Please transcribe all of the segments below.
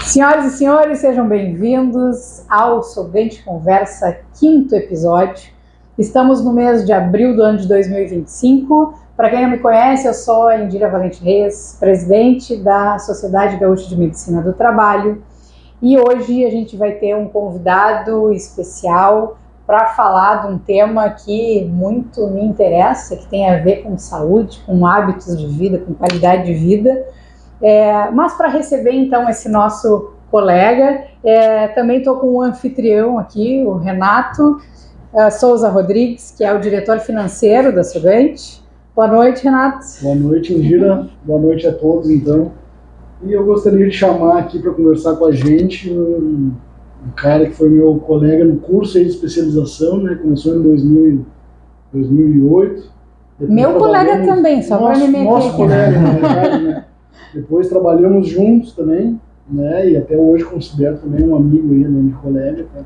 Senhoras e senhores, sejam bem-vindos ao Sogante Conversa, 5º episódio. Estamos no mês de abril do ano de 2025. Para quem não me conhece, eu sou a Indira Valente Reis, presidente da Sociedade Gaúcha de Medicina do Trabalho. E hoje a gente vai ter um convidado especial para falar de um tema que muito me interessa, que tem a ver com saúde, com hábitos de vida, com qualidade de vida. Mas para receber então esse nosso colega, também estou com um anfitrião aqui, o Renato Souza Rodrigues, que é o diretor financeiro da Sogante. Boa noite, Renato. Boa noite, Indira. Boa noite a todos, então. E eu gostaria de chamar aqui para conversar com a gente um cara que foi meu colega no curso de especialização, né? Começou em 2008. Meu colega também, só para me meter nosso aqui. Colega, na verdade, né? Depois trabalhamos juntos também, né? E até hoje considero também um amigo aí, né, de colega. Tá?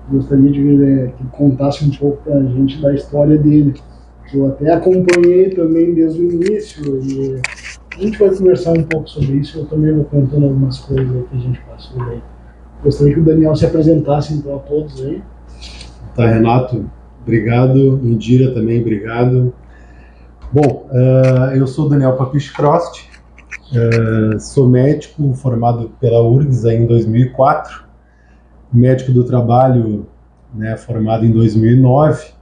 Gostaria de que ele contasse um pouco para a gente da história dele, que eu até acompanhei também desde o início. E a gente vai conversar um pouco sobre isso. Eu também vou contando algumas coisas aí que a gente passou aí. Gostaria que o Daniel se apresentasse então a todos aí. Tá, Renato, obrigado. Indira também, obrigado. Bom, eu sou Daniel Papich-Crost. Sou médico formado pela URGS em 2004, médico do trabalho, né, formado em 2009,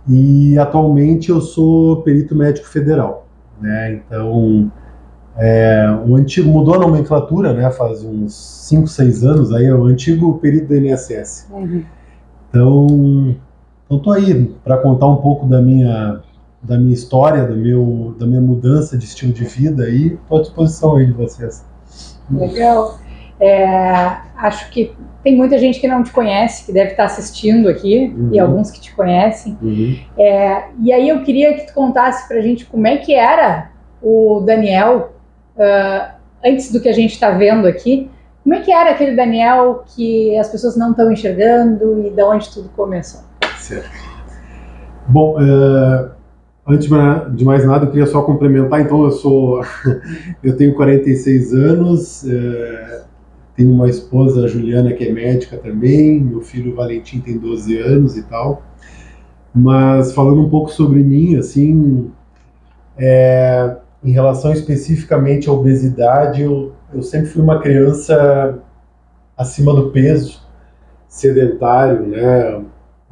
e atualmente eu sou perito médico federal, né? Então o antigo mudou a nomenclatura, né, faz uns 5, 6 anos, aí é o antigo perito do INSS. Uhum. Então estou aí para contar um pouco da minha história, da minha mudança de estilo de vida, e estou à disposição aí de vocês. Legal. Acho que tem muita gente que não te conhece, que deve estar assistindo aqui, e alguns que te conhecem. E aí eu queria que tu contasse pra gente como é que era o Daniel, antes do que a gente está vendo aqui. Como é que era aquele Daniel que as pessoas não estão enxergando e de onde tudo começou? Certo. Bom, antes de mais nada, eu queria só complementar. Então, eu tenho 46 anos, tenho uma esposa, a Juliana, que é médica também, meu filho Valentim tem 12 anos e tal. Mas falando um pouco sobre mim, assim, em relação especificamente à obesidade, eu sempre fui uma criança acima do peso, sedentário, né?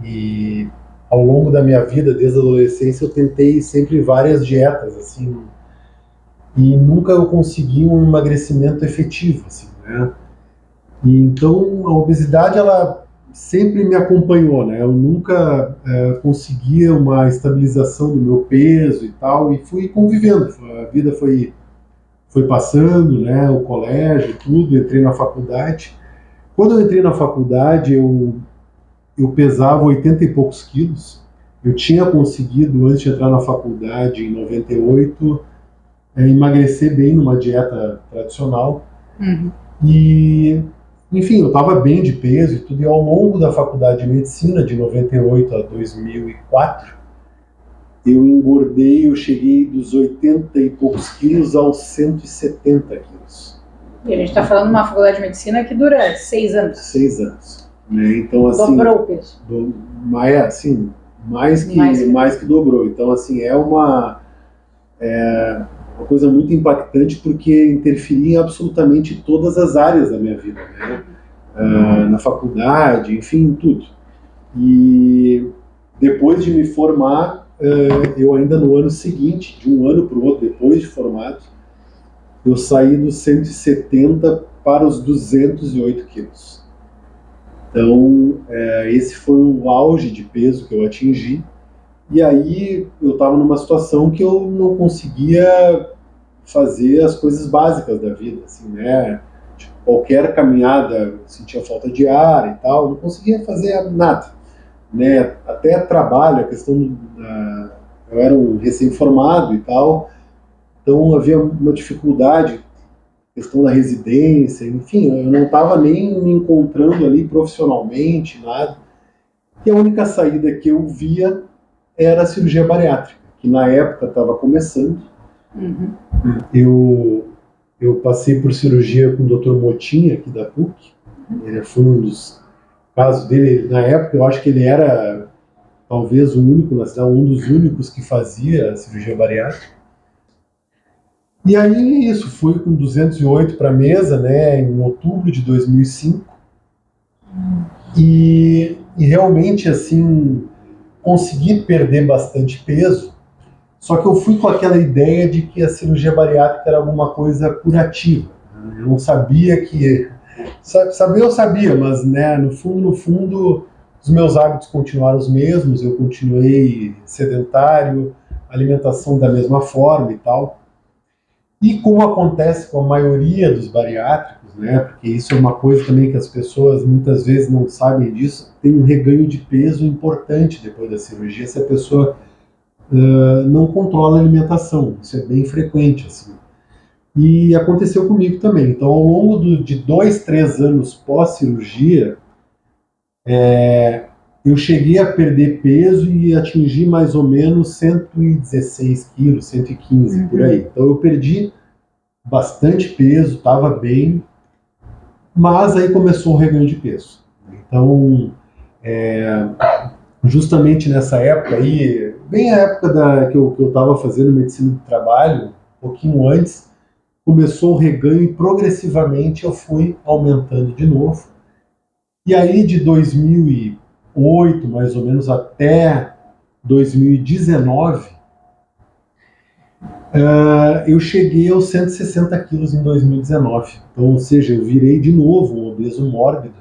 E ao longo da minha vida, desde a adolescência, eu tentei sempre várias dietas, assim, e nunca eu consegui um emagrecimento efetivo, assim, né? E então a obesidade, ela sempre me acompanhou, né? Eu nunca conseguia uma estabilização do meu peso e tal, e fui convivendo. A vida foi passando, né? O colégio, tudo, entrei na faculdade. Quando eu entrei na faculdade, eu pesava 80 e poucos quilos. Eu tinha conseguido, antes de entrar na faculdade, em 98, emagrecer bem numa dieta tradicional. Uhum. E, enfim, eu estava bem de peso e tudo. E ao longo da faculdade de medicina, de 98 a 2004, eu engordei, eu cheguei dos 80 e poucos quilos aos 170 quilos. E a gente está falando de uma faculdade de medicina que dura 6 anos. 6 anos. Né? Então, assim, dobrou o peso. Mais que dobrou. Então, assim, é uma coisa muito impactante, porque interferia em absolutamente todas as áreas da minha vida, né? Na faculdade, enfim, tudo. E depois de me formar, eu ainda no ano seguinte, de um ano para o outro, depois de formado, eu saí dos 170 para os 208 quilos. Então, esse foi o auge de peso que eu atingi. E aí eu estava numa situação que eu não conseguia fazer as coisas básicas da vida, assim, né? Tipo, qualquer caminhada eu sentia falta de ar e tal, não conseguia fazer nada, né? Até trabalho, a questão eu era um recém-formado e tal, então havia uma dificuldade, questão da residência, enfim, eu não estava nem me encontrando ali profissionalmente, nada. E a única saída que eu via era a cirurgia bariátrica, que na época estava começando. Uhum. Eu passei por cirurgia com o Dr. Motinha, aqui da PUC. Ele foi um dos casos dele. Na época, eu acho que ele era talvez o único na cidade, um dos únicos que fazia a cirurgia bariátrica. E aí, isso, fui com 208 para a mesa, né, em outubro de 2005. E realmente, assim, consegui perder bastante peso. Só que eu fui com aquela ideia de que a cirurgia bariátrica era alguma coisa curativa. Eu não sabia que... Saber eu sabia, mas, né, no fundo, os meus hábitos continuaram os mesmos, eu continuei sedentário, alimentação da mesma forma e tal. E como acontece com a maioria dos bariátricos, né, porque isso é uma coisa também que as pessoas muitas vezes não sabem disso, tem um reganho de peso importante depois da cirurgia se a pessoa não controla a alimentação. Isso é bem frequente, assim. E aconteceu comigo também. Então, ao longo de 2, 3 anos pós-cirurgia, eu cheguei a perder peso e atingir mais ou menos 116 quilos, 115, por aí. Então, eu perdi bastante peso, estava bem, mas aí começou o reganho de peso. Então, justamente nessa época aí, bem a época que eu estava fazendo medicina do trabalho, um pouquinho antes, começou o reganho e progressivamente eu fui aumentando de novo. E aí de 2008, mais ou menos, até 2019, eu cheguei aos 160 quilos em 2019. Então, ou seja, eu virei de novo um obeso mórbido.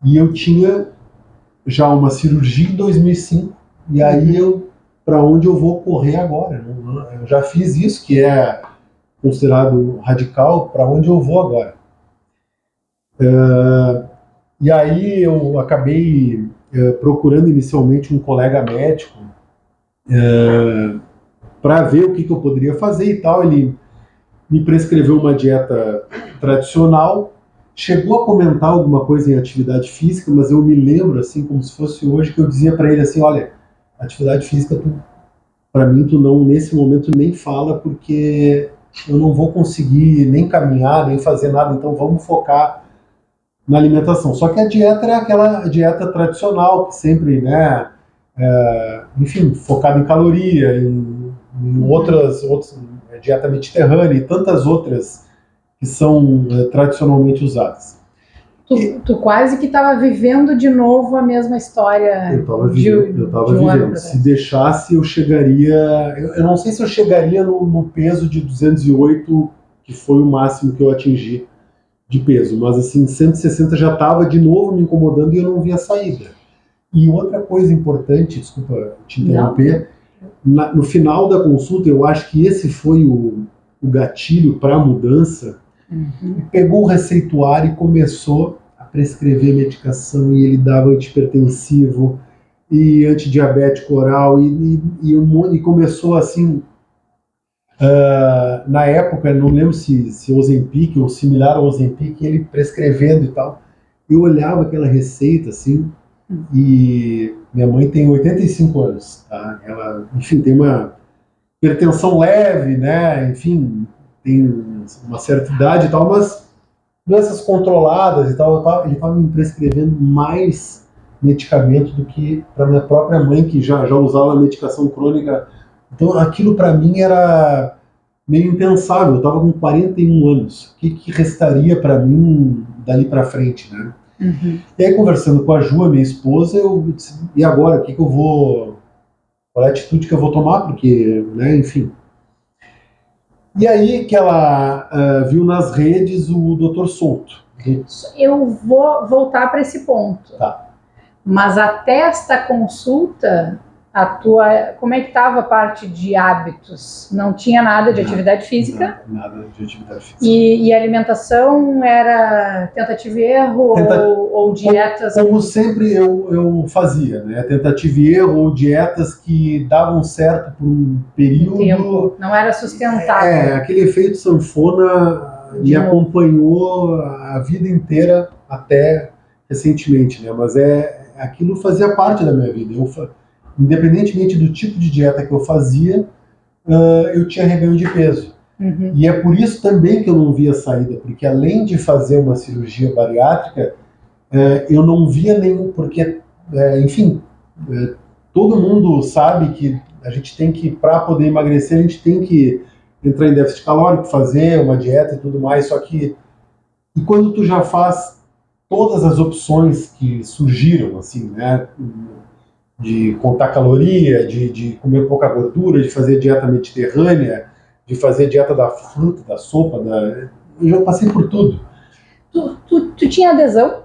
E eu tinha já uma cirurgia em 2005, e aí para onde eu vou correr agora? Eu já fiz isso, que é considerado radical, para onde eu vou agora? E aí eu acabei procurando inicialmente um colega médico para ver o que eu poderia fazer e tal. Ele me prescreveu uma dieta tradicional, chegou a comentar alguma coisa em atividade física, mas eu me lembro, assim, como se fosse hoje, que eu dizia para ele assim, olha, atividade física, para mim, tu não, nesse momento, nem fala, porque eu não vou conseguir nem caminhar, nem fazer nada, então vamos focar na alimentação. Só que a dieta é aquela dieta tradicional, que sempre, né, enfim, focada em caloria, em outras dieta mediterrânea e tantas outras que são tradicionalmente usadas. Tu quase que estava vivendo de novo a mesma história. Eu estava vivendo. Se deixasse, eu chegaria... Eu não sei se eu chegaria no peso de 208, que foi o máximo que eu atingi de peso, mas assim, 160 já estava de novo me incomodando e eu não via saída. E outra coisa importante, desculpa te interromper, no final da consulta, eu acho que esse foi o gatilho para a mudança. Pegou o receituário e começou a prescrever medicação, e ele dava antihipertensivo e antidiabético oral, e começou assim, na época, não lembro se Ozempic ou similar ao Ozempic, ele prescrevendo e tal. Eu olhava aquela receita assim, e minha mãe tem 85 anos, tá? Ela, enfim, tem uma hipertensão leve, né? Enfim, tem uma certa idade e tal, mas doenças controladas e tal, ele estava me prescrevendo mais medicamento do que para minha própria mãe, que já usava medicação crônica. Então aquilo para mim era meio impensável. Eu estava com 41 anos. O que restaria para mim dali para frente, né? E aí, conversando com a Ju, a minha esposa, eu disse, e agora, o que eu vou... Qual é a atitude que eu vou tomar? Porque, né, enfim... E aí que ela viu nas redes o Dr. Souto. Eu vou voltar para esse ponto. Tá. Mas até esta consulta, como é que estava a parte de hábitos? Não tinha nada de atividade física? Nada de atividade física. E a alimentação era tentativa e erro ou dietas? Como sempre eu fazia, né? Tentativa e erro ou dietas que davam certo por um período. Tempo. Não era sustentável. Aquele efeito sanfona me acompanhou a vida inteira até recentemente, né? Mas aquilo fazia parte da minha vida. Independentemente do tipo de dieta que eu fazia, eu tinha reganho de peso. Uhum. E é por isso também que eu não via saída, porque além de fazer uma cirurgia bariátrica, eu não via nenhum, porque, enfim, todo mundo sabe que a gente tem que, para poder emagrecer, a gente tem que entrar em déficit calórico, fazer uma dieta e tudo mais, só que, e quando tu já faz todas as opções que surgiram, assim, né, de contar caloria, de comer pouca gordura, de fazer dieta mediterrânea, de fazer dieta da fruta, da sopa, eu já passei por tudo. Tu tinha adesão?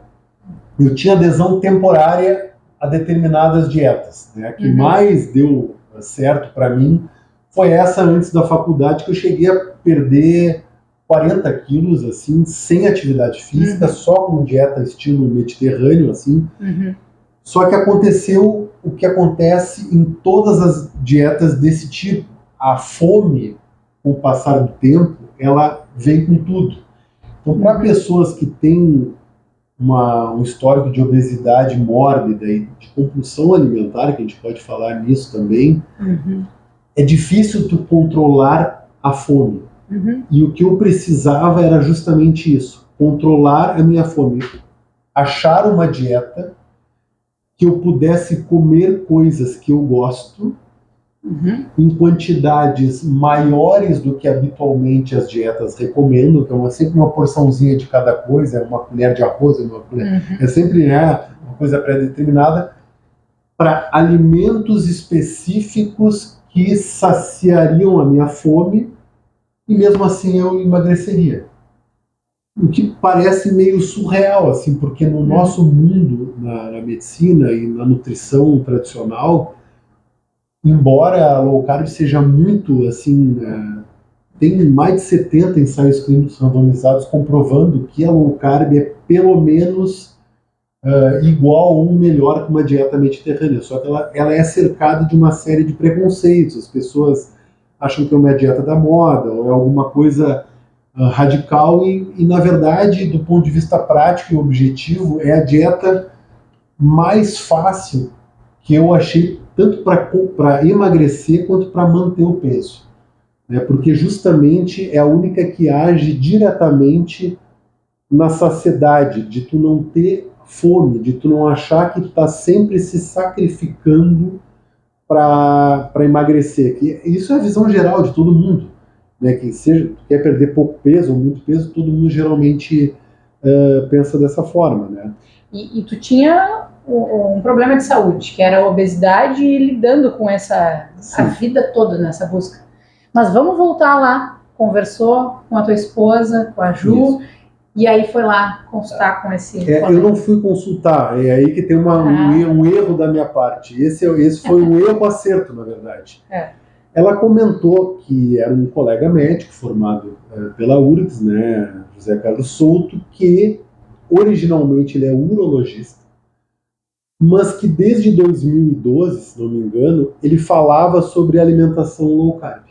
Eu tinha adesão temporária a determinadas dietas, né? A que mais deu certo para mim foi essa antes da faculdade, que eu cheguei a perder 40 quilos, assim, sem atividade física, só com dieta estilo mediterrâneo, assim. Só que aconteceu o que acontece em todas as dietas desse tipo. A fome, com o passar do tempo, ela vem com tudo. Então, para pessoas que têm um histórico de obesidade mórbida e de compulsão alimentar, que a gente pode falar nisso também, é difícil tu controlar a fome. E o que eu precisava era justamente isso, controlar a minha fome. Achar uma dieta que eu pudesse comer coisas que eu gosto, em quantidades maiores do que habitualmente as dietas recomendam, que é sempre uma porçãozinha de cada coisa, uma colher de arroz, é sempre uma coisa pré-determinada, para alimentos específicos que saciariam a minha fome, e mesmo assim eu emagreceria. O que parece meio surreal, assim, porque no nosso mundo, na medicina e na nutrição tradicional, embora a low carb seja muito, assim, tem mais de 70 ensaios clínicos randomizados comprovando que a low carb é pelo menos igual ou melhor que uma dieta mediterrânea, só que ela é cercada de uma série de preconceitos. As pessoas acham que é uma dieta da moda, ou é alguma coisa radical, e na verdade, do ponto de vista prático e objetivo, é a dieta mais fácil que eu achei, tanto para emagrecer quanto para manter o peso, né? Porque justamente é a única que age diretamente na saciedade, de tu não ter fome, de tu não achar que tu está sempre se sacrificando para emagrecer. Que isso é a visão geral de todo mundo, né? Que seja tu quer perder pouco peso ou muito peso, todo mundo geralmente pensa dessa forma, né? E tu tinha um problema de saúde, que era a obesidade, e lidando com essa a vida toda nessa busca. Mas vamos voltar lá. Conversou com a tua esposa, com a Ju, e aí foi lá consultar com esse... Eu não fui consultar, é aí que tem um erro da minha parte. Esse foi um erro-acerto, na verdade. Ela comentou que era um colega médico formado pela URGS, né, José Carlos Souto, que originalmente ele é urologista, mas que desde 2012, se não me engano, ele falava sobre alimentação low carb.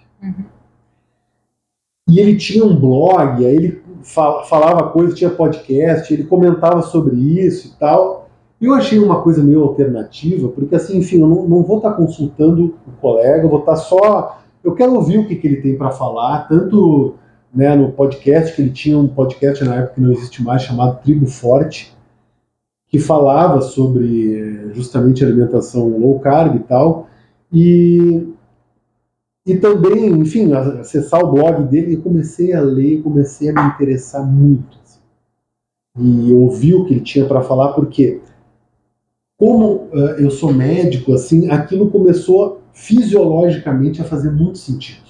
E ele tinha um blog, aí ele falava coisas, tinha podcast, ele comentava sobre isso e tal. E eu achei uma coisa meio alternativa, porque assim, enfim, eu não vou estar consultando o colega, eu vou estar só... Eu quero ouvir o que ele tem para falar, tanto, né, no podcast, que ele tinha um podcast na época que não existe mais, chamado Tribo Forte, que falava sobre justamente alimentação low carb e tal, e também, enfim, acessar o blog dele, e comecei a ler, comecei a me interessar muito, assim, e ouvir o que ele tinha para falar, porque como eu sou médico, assim, aquilo começou fisiologicamente a fazer muito sentido.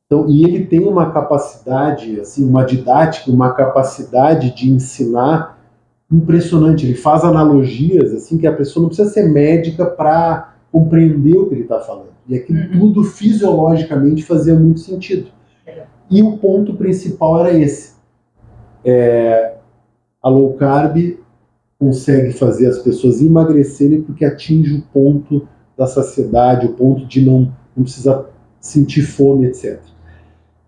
Então, e ele tem uma capacidade, assim, uma didática, uma capacidade de ensinar impressionante. Ele faz analogias assim que a pessoa não precisa ser médica para compreender o que ele está falando. E aquilo tudo fisiologicamente fazia muito sentido. E o ponto principal era esse. A low carb consegue fazer as pessoas emagrecerem porque atinge o ponto da saciedade, o ponto de não precisar sentir fome, etc.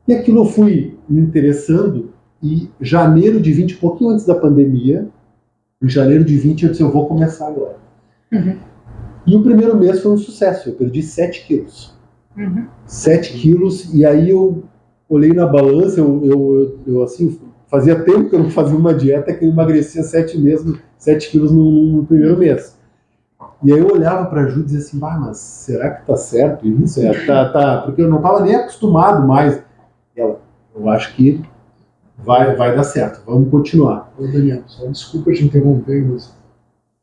E aquilo eu fui me interessando, e janeiro de 20, pouquinho antes da pandemia, em janeiro de 20, eu disse, eu vou começar agora. E o primeiro mês foi um sucesso, eu perdi 7 quilos. 7 quilos, e aí eu olhei na balança, eu assim, fazia tempo que eu não fazia uma dieta que eu emagrecia 7 quilos no primeiro mês. E aí eu olhava para a Ju e dizia assim, mas será que tá certo isso? Porque eu não estava nem acostumado mais. E ela, eu acho que vai dar certo, vamos continuar. Ô Daniel, só desculpa te interromper, mas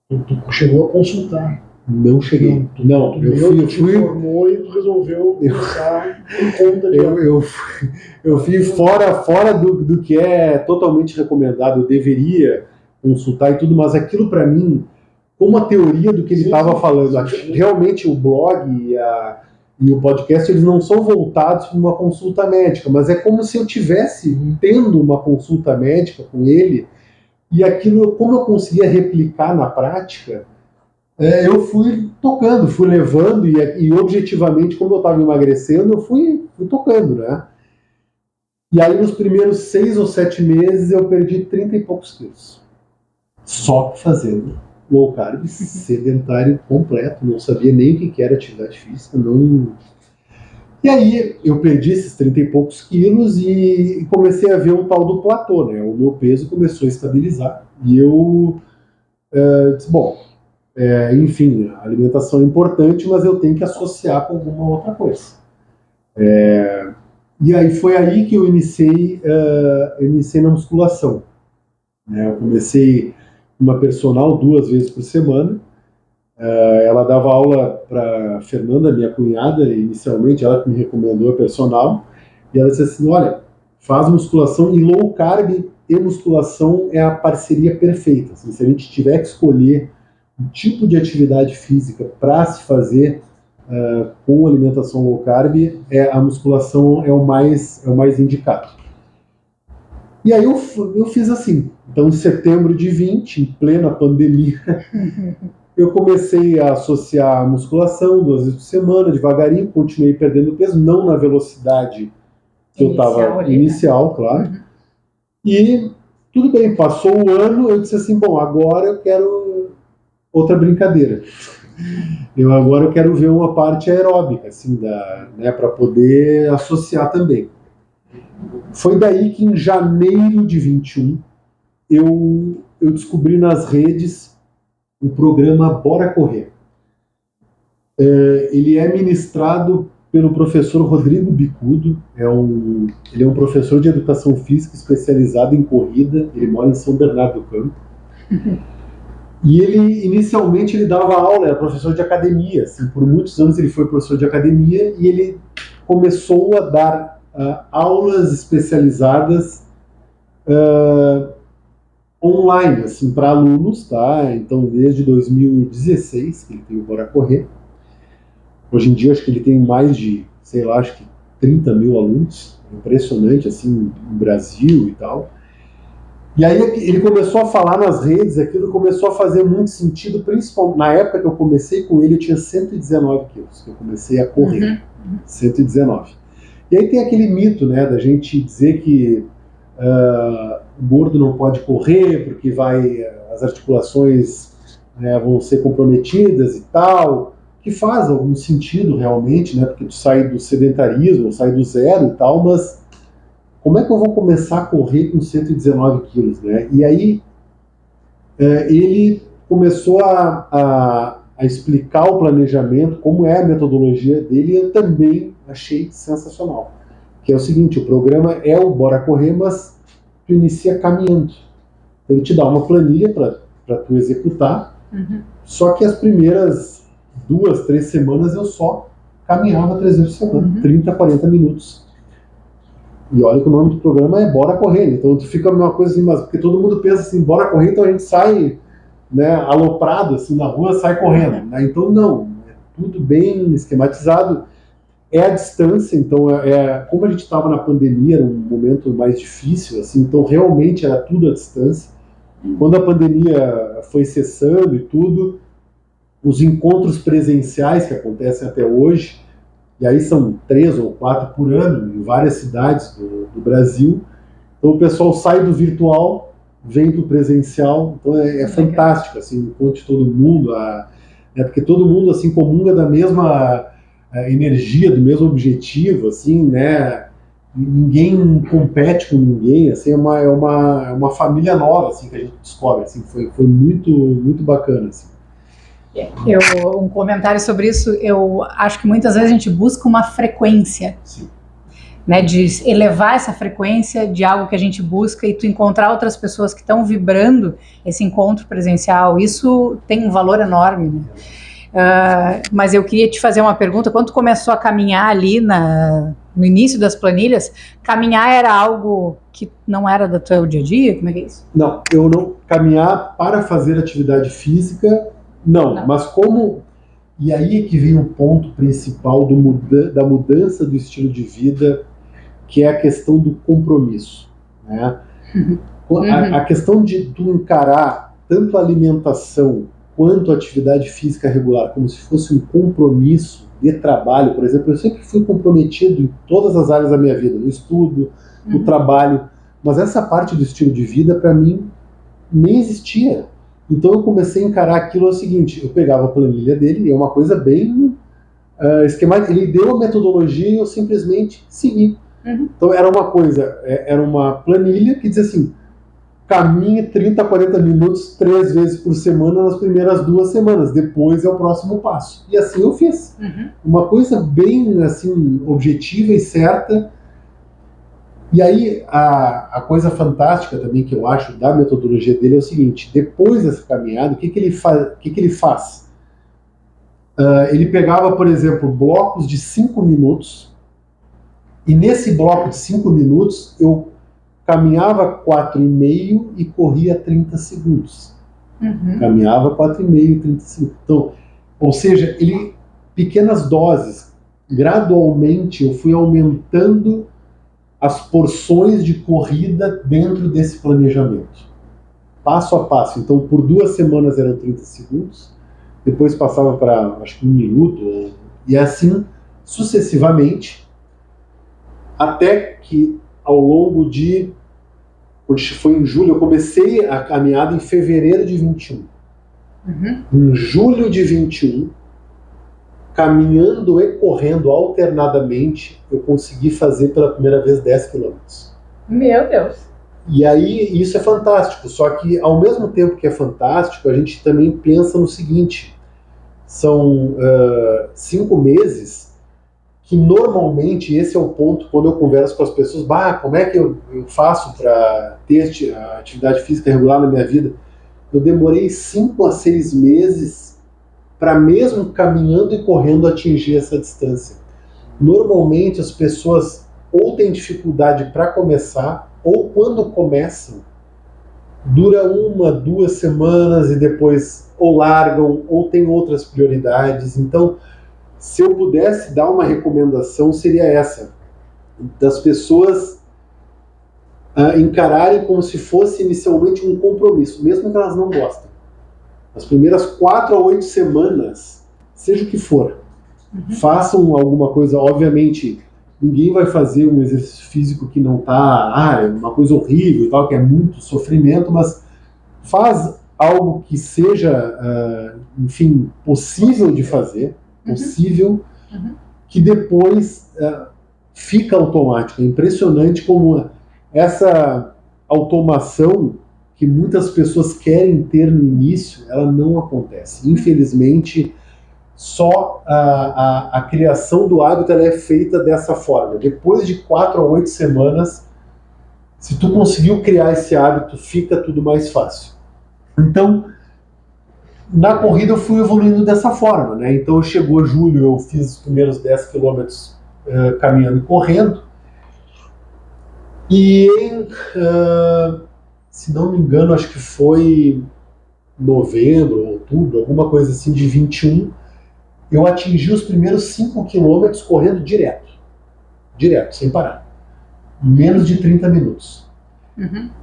tu chegou a consultar. Não cheguei. Não, eu fui. Formou e tu resolveu começar em conta de. Eu fui fora do que é totalmente recomendado. Eu deveria consultar e tudo, mas aquilo para mim, como a teoria do que ele estava falando, realmente o blog e o podcast, eles não são voltados para uma consulta médica, mas é como se eu tivesse tendo uma consulta médica com ele, e aquilo, como eu conseguia replicar na prática, eu fui tocando, fui levando, e objetivamente, como eu estava emagrecendo, eu fui tocando, né? E aí, nos primeiros 6 ou 7 meses, eu perdi 30 e poucos quilos. Só fazendo low carb, sedentário completo, não sabia nem o que era atividade física, não... E aí, eu perdi esses 30 e poucos quilos e comecei a ver um tal do platô, né? O meu peso começou a estabilizar, e eu disse, bom... enfim, a alimentação é importante, mas eu tenho que associar com alguma outra coisa. E aí foi aí que eu iniciei na musculação. Eu comecei uma personal 2 vezes por semana. Ela dava aula para Fernanda, minha cunhada, inicialmente, ela que me recomendou a personal. E ela disse assim, olha, faz musculação, e low carb e musculação é a parceria perfeita. Assim, se a gente tiver que escolher o tipo de atividade física para se fazer com alimentação low carb, a musculação é o mais indicado. E aí eu fiz assim. Então, em setembro de 20, em plena pandemia, eu comecei a associar a musculação 2 vezes por semana, devagarinho, continuei perdendo peso, não na velocidade que eu estava inicial, claro. E tudo bem, passou o ano, eu disse assim, bom, agora eu quero outra brincadeira. Agora eu quero ver uma parte aeróbica, assim, para poder associar também. Foi daí que em janeiro de 21 eu descobri nas redes o programa Bora Correr. Ele é ministrado pelo professor Rodrigo Bicudo, ele é um professor de educação física especializado em corrida, ele mora em São Bernardo do Campo. E inicialmente ele dava aula, era professor de academia, assim, por muitos anos ele foi professor de academia, e ele começou a dar aulas especializadas online, assim, para alunos, tá? Então, desde 2016 que ele tem o Bora Correr. Hoje em dia, acho que ele tem mais de, sei lá, acho que 30 mil alunos, impressionante, assim, no Brasil e tal. E aí ele começou a falar nas redes, aquilo começou a fazer muito sentido, principalmente na época que eu comecei com ele, eu tinha 119 quilos, que eu comecei a correr, 119. E aí tem aquele mito, né, da gente dizer que o gordo não pode correr, porque as articulações vão ser comprometidas e tal, que faz algum sentido realmente, né, porque tu sai do sedentarismo, sai do zero e tal, mas como é que eu vou começar a correr com 119 quilos, né? E aí ele começou a explicar o planejamento, como é a metodologia dele, e eu também achei sensacional. Que é o seguinte, o programa é o Bora Correr, mas tu inicia caminhando. Então ele te dá uma planilha para tu executar, só que as primeiras 2, 3 semanas eu só caminhava 3 vezes por semana, 30, 40 minutos. E olha que o nome do programa é Bora Correr, então tu fica uma coisa assim, mas porque todo mundo pensa assim, bora correr, então a gente sai, né, aloprado assim na rua, sai correndo, né? Então não, é tudo bem esquematizado, é a distância, então como a gente estava na pandemia, era um momento mais difícil, assim, então realmente era tudo à distância. Quando a pandemia foi cessando e tudo, os encontros presenciais que acontecem até hoje, e aí são 3 ou 4 por ano, em várias cidades do Brasil. Então o pessoal sai do virtual, vem para o presencial, então é fantástico, assim, encontre todo mundo. né? Porque todo mundo assim comunga da mesma energia, do mesmo objetivo, assim, né? Ninguém compete com ninguém, assim, é uma família nova, assim, que a gente descobre, assim, foi muito bacana, assim. Um comentário sobre isso, eu acho que muitas vezes a gente busca uma frequência. Sim. Né, de elevar essa frequência de algo que a gente busca e tu encontrar outras pessoas que estão vibrando esse encontro presencial, isso tem um valor enorme, né? Mas eu queria te fazer uma pergunta. Quando tu começou a caminhar ali no início das planilhas, caminhar era algo que não era do teu dia a dia? Como é que é isso? Não, eu não. Caminhar para fazer atividade física, não. Mas como... E aí é que vem o ponto principal da mudança do estilo de vida, que é a questão do compromisso, né? A questão de tu encarar tanto a alimentação quanto a atividade física regular como se fosse um compromisso de trabalho, por exemplo, eu sempre fui comprometido em todas as áreas da minha vida, no estudo, no trabalho, mas essa parte do estilo de vida, para mim, nem existia. Então eu comecei a encarar aquilo o seguinte, eu pegava a planilha dele, e é uma coisa bem esquemática, ele deu a metodologia e eu simplesmente segui. Então era uma coisa, era uma planilha que dizia assim, caminhe 30 a 40 minutos 3 vezes por semana nas primeiras 2 semanas, depois é o próximo passo. E assim eu fiz. Uma coisa bem assim, objetiva e certa. E aí a coisa fantástica também que eu acho da metodologia dele é o seguinte, depois dessa caminhada, o que ele faz? Ele pegava, por exemplo, blocos de 5 minutos, e nesse bloco de 5 minutos, eu caminhava 4,5 e corria 30 segundos. Caminhava 4,5 e 30 segundos. Então, ou seja, pequenas doses. Gradualmente, eu fui aumentando as porções de corrida dentro desse planejamento. Passo a passo. Então, por 2 semanas eram 30 segundos, depois passava para, acho que 1 minuto, e assim, sucessivamente, até que ao longo de... Foi em julho, eu comecei a caminhada em fevereiro de 21. Em julho de 21, caminhando e correndo alternadamente, eu consegui fazer pela primeira vez 10 quilômetros. Meu Deus! E aí, isso é fantástico, só que ao mesmo tempo que é fantástico, a gente também pensa no seguinte, são 5 meses... que normalmente esse é o ponto quando eu converso com as pessoas, como é que eu faço para ter a atividade física regular na minha vida? Eu demorei 5 a 6 meses para mesmo caminhando e correndo atingir essa distância. Normalmente as pessoas ou têm dificuldade para começar, ou quando começam, dura 1, 2 semanas e depois ou largam, ou tem outras prioridades. Então, se eu pudesse dar uma recomendação, seria essa, das pessoas encararem como se fosse inicialmente um compromisso, mesmo que elas não gostem. As primeiras 4 a 8 semanas, seja o que for, façam alguma coisa. Obviamente, ninguém vai fazer um exercício físico que não está, é uma coisa horrível e tal, que é muito sofrimento, mas faz algo que seja, enfim, possível de fazer, que depois fica automático. É impressionante como essa automação que muitas pessoas querem ter no início, ela não acontece. Infelizmente, só a criação do hábito ela é feita dessa forma. Depois de 4 a 8 semanas, se tu conseguiu criar esse hábito, fica tudo mais fácil. Então, na corrida eu fui evoluindo dessa forma, né? Então chegou julho, eu fiz os primeiros 10 quilômetros caminhando e correndo. E se não me engano, acho que foi novembro, outubro, alguma coisa assim, de 21, eu atingi os primeiros 5 quilômetros correndo direto, sem parar. Menos de 30 minutos.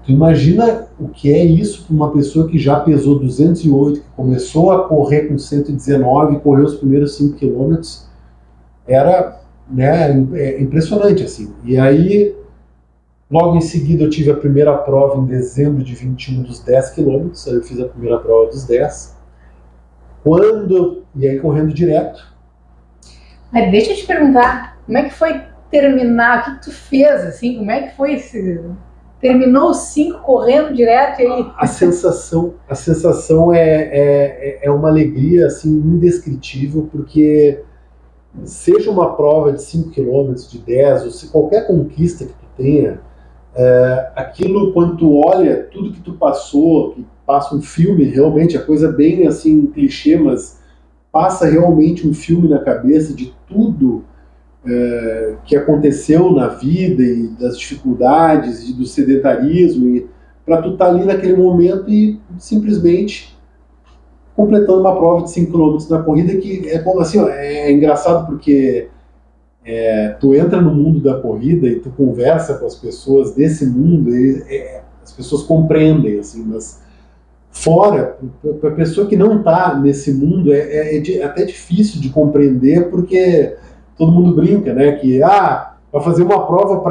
Tu imagina o que é isso para uma pessoa que já pesou 208, que começou a correr com 119 e correu os primeiros 5 quilômetros. Era, né, impressionante, assim. E aí, logo em seguida, eu tive a primeira prova em dezembro de 21 dos 10 quilômetros. Aí eu fiz a primeira prova dos 10. E aí correndo direto. Mas deixa eu te perguntar, como é que foi terminar? O que tu fez, assim? Como é que foi esse... Terminou os 5 correndo direto e aí... A sensação é uma alegria assim, indescritível, porque seja uma prova de 5 quilômetros, de 10, ou se qualquer conquista que tu tenha, aquilo, quando tu olha tudo que tu passou, que passa um filme, realmente, a coisa bem assim, clichê, mas passa realmente um filme na cabeça de tudo que aconteceu na vida e das dificuldades e do sedentarismo, e para tu estar ali naquele momento e simplesmente completando uma prova de 5 quilômetros na corrida, que é como assim, ó, é engraçado porque tu entra no mundo da corrida e tu conversa com as pessoas desse mundo, as pessoas compreendem, assim, mas fora, para a pessoa que não está nesse mundo, até difícil de compreender, porque todo mundo brinca, né, que vai fazer uma prova,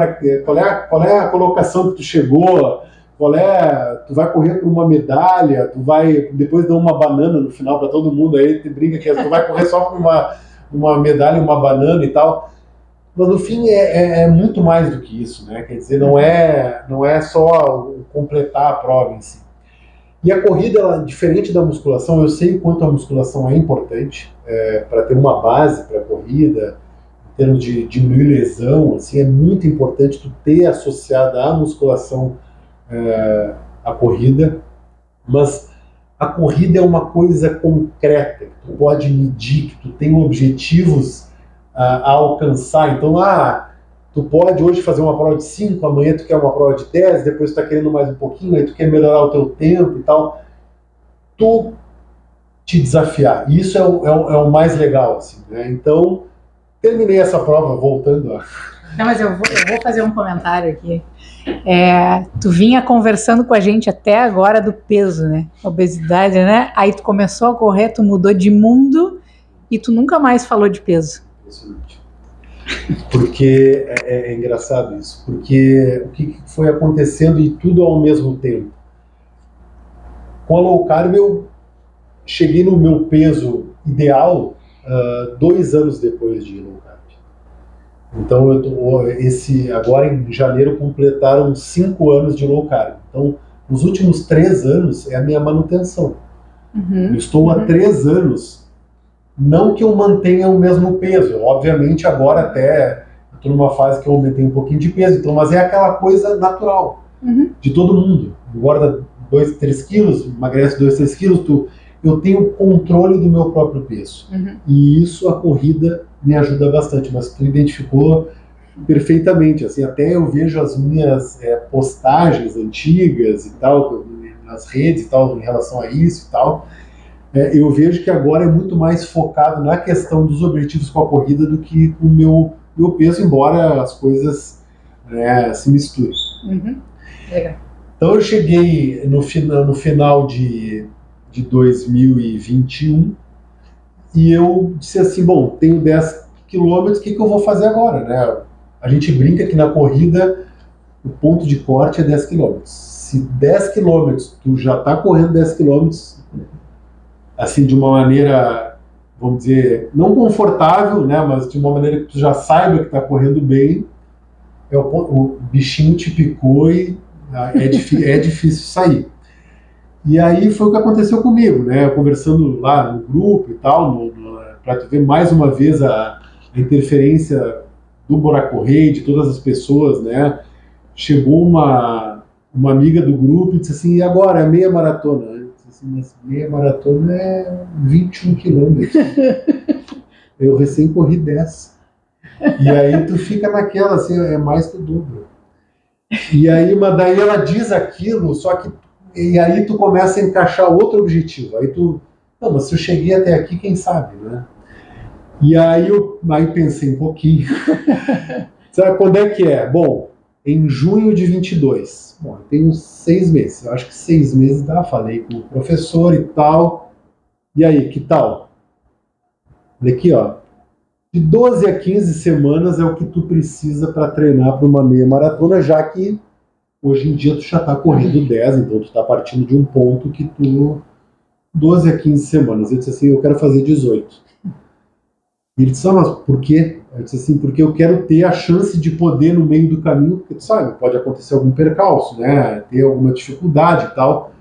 qual é a colocação que tu chegou, tu vai correr por uma medalha, tu vai depois dar uma banana no final para todo mundo, aí tu brinca que tu vai correr só por uma medalha e uma banana e tal. Mas no fim é muito mais do que isso, né? Quer dizer, não é só completar a prova em si. E a corrida, ela, diferente da musculação, eu sei o quanto a musculação é importante para ter uma base para a corrida, em termos de diminuir lesão, assim, é muito importante tu ter associada a musculação a corrida, mas a corrida é uma coisa concreta, que tu pode medir, que tu tem objetivos a alcançar. Então, tu pode hoje fazer uma prova de 5, amanhã tu quer uma prova de 10, depois tu tá querendo mais um pouquinho, aí tu quer melhorar o teu tempo e tal. Tu te desafiar. E isso é o mais legal, assim, né? Então, terminei essa prova voltando a... Não, mas eu vou fazer um comentário aqui. Tu vinha conversando com a gente até agora do peso, né? Obesidade, né? Aí tu começou a correr, tu mudou de mundo e tu nunca mais falou de peso. Impressionante. Porque é engraçado isso, porque o que foi acontecendo e tudo ao mesmo tempo. Com a low carb eu cheguei no meu peso ideal 2 anos depois de low carb. Então agora em janeiro completaram 5 anos de low carb. Então os últimos 3 anos é a minha manutenção. Eu estou há 3 anos. Não que eu mantenha o mesmo peso, obviamente agora até estou numa fase que eu aumentei um pouquinho de peso, então, mas é aquela coisa natural de todo mundo. Engorda 2, 3 quilos, emagrece 2, 3 quilos, eu tenho controle do meu próprio peso. E isso a corrida me ajuda bastante, mas tu identificou perfeitamente, assim, até eu vejo as minhas postagens antigas e tal, nas redes e tal, em relação a isso e tal, eu vejo que agora é muito mais focado na questão dos objetivos com a corrida do que com o meu peso, embora as coisas se misturem. Legal. Então eu cheguei no final de 2021 e eu disse assim, bom, tenho 10 quilômetros, o que eu vou fazer agora, né? A gente brinca que na corrida o ponto de corte é 10 quilômetros. Se 10 quilômetros tu já está correndo 10 quilômetros assim, de uma maneira, vamos dizer, não confortável, né, mas de uma maneira que tu já saiba que está correndo bem, o bichinho te picou e é difícil sair. E aí foi o que aconteceu comigo, né, conversando lá no grupo e tal, para tu ver mais uma vez a interferência do Bora Correr, de todas as pessoas, né, chegou uma amiga do grupo e disse assim, e agora, é meia maratona? Mas meia maratona é 21 quilômetros. Eu recém corri 10. E aí tu fica naquela, assim, é mais que o dobro. E aí, mas daí ela diz aquilo, só que... E aí tu começa a encaixar outro objetivo. Aí não, mas se eu cheguei até aqui, quem sabe, né? E aí eu pensei um pouquinho. Sabe quando é que é? Bom, em junho de 22. Bom, eu tenho 6 meses. Eu acho que 6 meses dá. Falei com o professor e tal. E aí, que tal? Olha aqui, ó. De 12 a 15 semanas é o que tu precisa para treinar para uma meia maratona, já que hoje em dia tu já está correndo 10, então tu está partindo de um ponto que tu 12 a 15 semanas. Eu disse assim, eu quero fazer 18. E ele disse, mas por quê? Eu disse assim, porque eu quero ter a chance de poder, no meio do caminho, porque tu sabe, pode acontecer algum percalço, né? Ter alguma dificuldade e tal.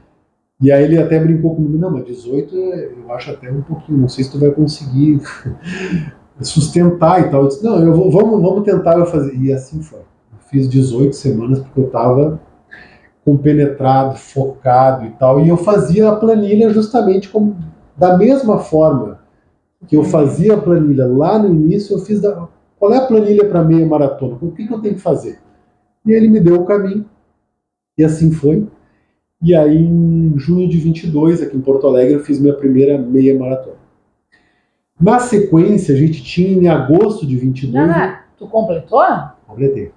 E aí ele até brincou comigo, não, mas 18 eu acho até um pouquinho, não sei se tu vai conseguir sustentar e tal. Eu disse, não, vamos tentar eu fazer. E assim foi. Eu fiz 18 semanas porque eu estava compenetrado, focado e tal. E eu fazia a planilha justamente como, da mesma forma que eu fazia a planilha lá no início, eu fiz qual é a planilha para meia maratona? O que eu tenho que fazer? E ele me deu o caminho. E assim foi. E aí, em junho de 22, aqui em Porto Alegre, eu fiz minha primeira meia maratona. Na sequência, a gente tinha em agosto de 22... Não, tu completou? Completei.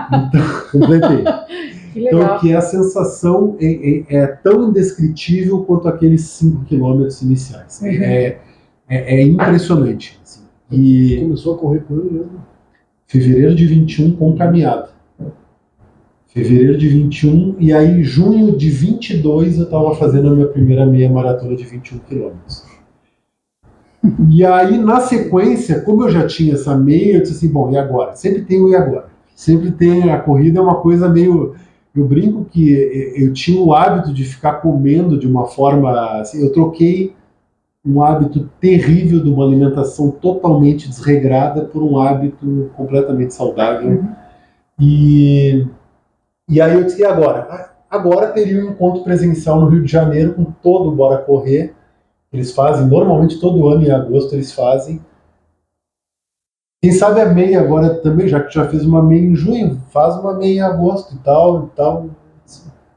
Então, completei. Que legal. Então, que a sensação é tão indescritível quanto aqueles 5 quilômetros iniciais. É impressionante. Assim. E começou a correr quando mesmo? Fevereiro de 21 com caminhada. Fevereiro de 21, e aí junho de 22 eu estava fazendo a minha primeira meia maratona de 21 quilômetros. E aí, na sequência, como eu já tinha essa meia, eu disse assim, bom, e agora? Sempre tem o e agora. Sempre tem, a corrida é uma coisa meio... Eu brinco que eu tinha o hábito de ficar comendo de uma forma... Assim, eu troquei um hábito terrível de uma alimentação totalmente desregrada por um hábito completamente saudável. E aí eu disse, e agora? Agora teria um encontro presencial no Rio de Janeiro com todo o Bora Correr. Eles fazem, normalmente todo ano em agosto eles fazem. Quem sabe a meia agora também, já que já fez uma meia em junho, faz uma meia em agosto e tal.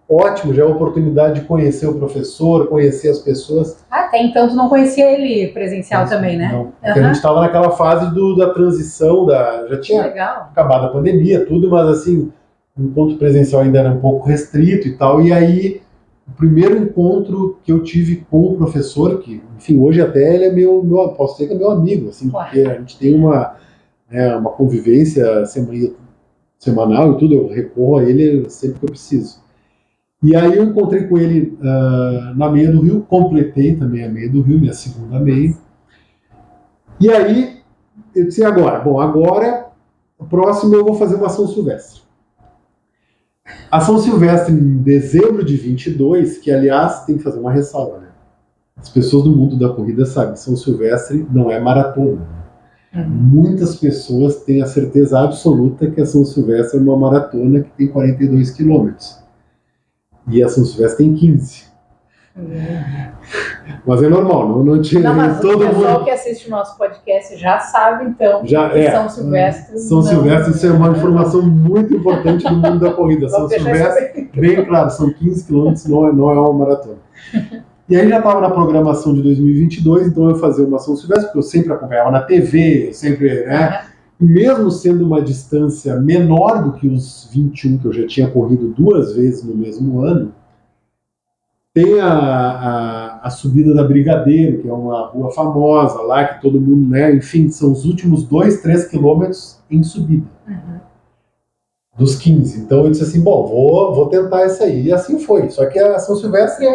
Ótimo, já é a oportunidade de conhecer o professor, conhecer as pessoas. Até então tu não conhecia ele presencial também, né? Não, porque a gente estava naquela fase da transição, já tinha acabado a pandemia, tudo, mas assim, o encontro presencial ainda era um pouco restrito e tal, e aí o primeiro encontro que eu tive com o professor, que, enfim, hoje até ele é posso dizer que é meu amigo, assim, porque a gente tem uma convivência semanal e tudo, eu recorro a ele sempre que eu preciso. E aí eu encontrei com ele na meia do Rio, completei também a meia do Rio, minha segunda meia. E aí eu disse, agora, o próximo eu vou fazer uma São Silvestre. A São Silvestre em dezembro de 22, que aliás tem que fazer uma ressalva, né? As pessoas do mundo da corrida sabem, São Silvestre não é maratona. Né? Muitas pessoas têm a certeza absoluta que a São Silvestre é uma maratona que tem 42 quilômetros. E a São Silvestre tem 15. Mas é normal, não tinha... Não, mas todo o pessoal que assiste o nosso podcast já sabe, então, que São Silvestre... São Silvestre, isso é uma informação muito importante do mundo da corrida. São Silvestre, bem claro, são 15 quilômetros, não é uma maratona. E aí já estava na programação de 2022, então eu fazia uma São Silvestre, porque eu sempre acompanhava na TV, sempre, né? Mesmo sendo uma distância menor do que os 21 que eu já tinha corrido 2 vezes no mesmo ano, tem a subida da Brigadeiro, que é uma rua famosa lá, que todo mundo, né? Enfim, são os últimos 2, 3 quilômetros em subida. Dos 15. Então eu disse assim, bom, vou tentar essa aí. E assim foi. Só que a São Silvestre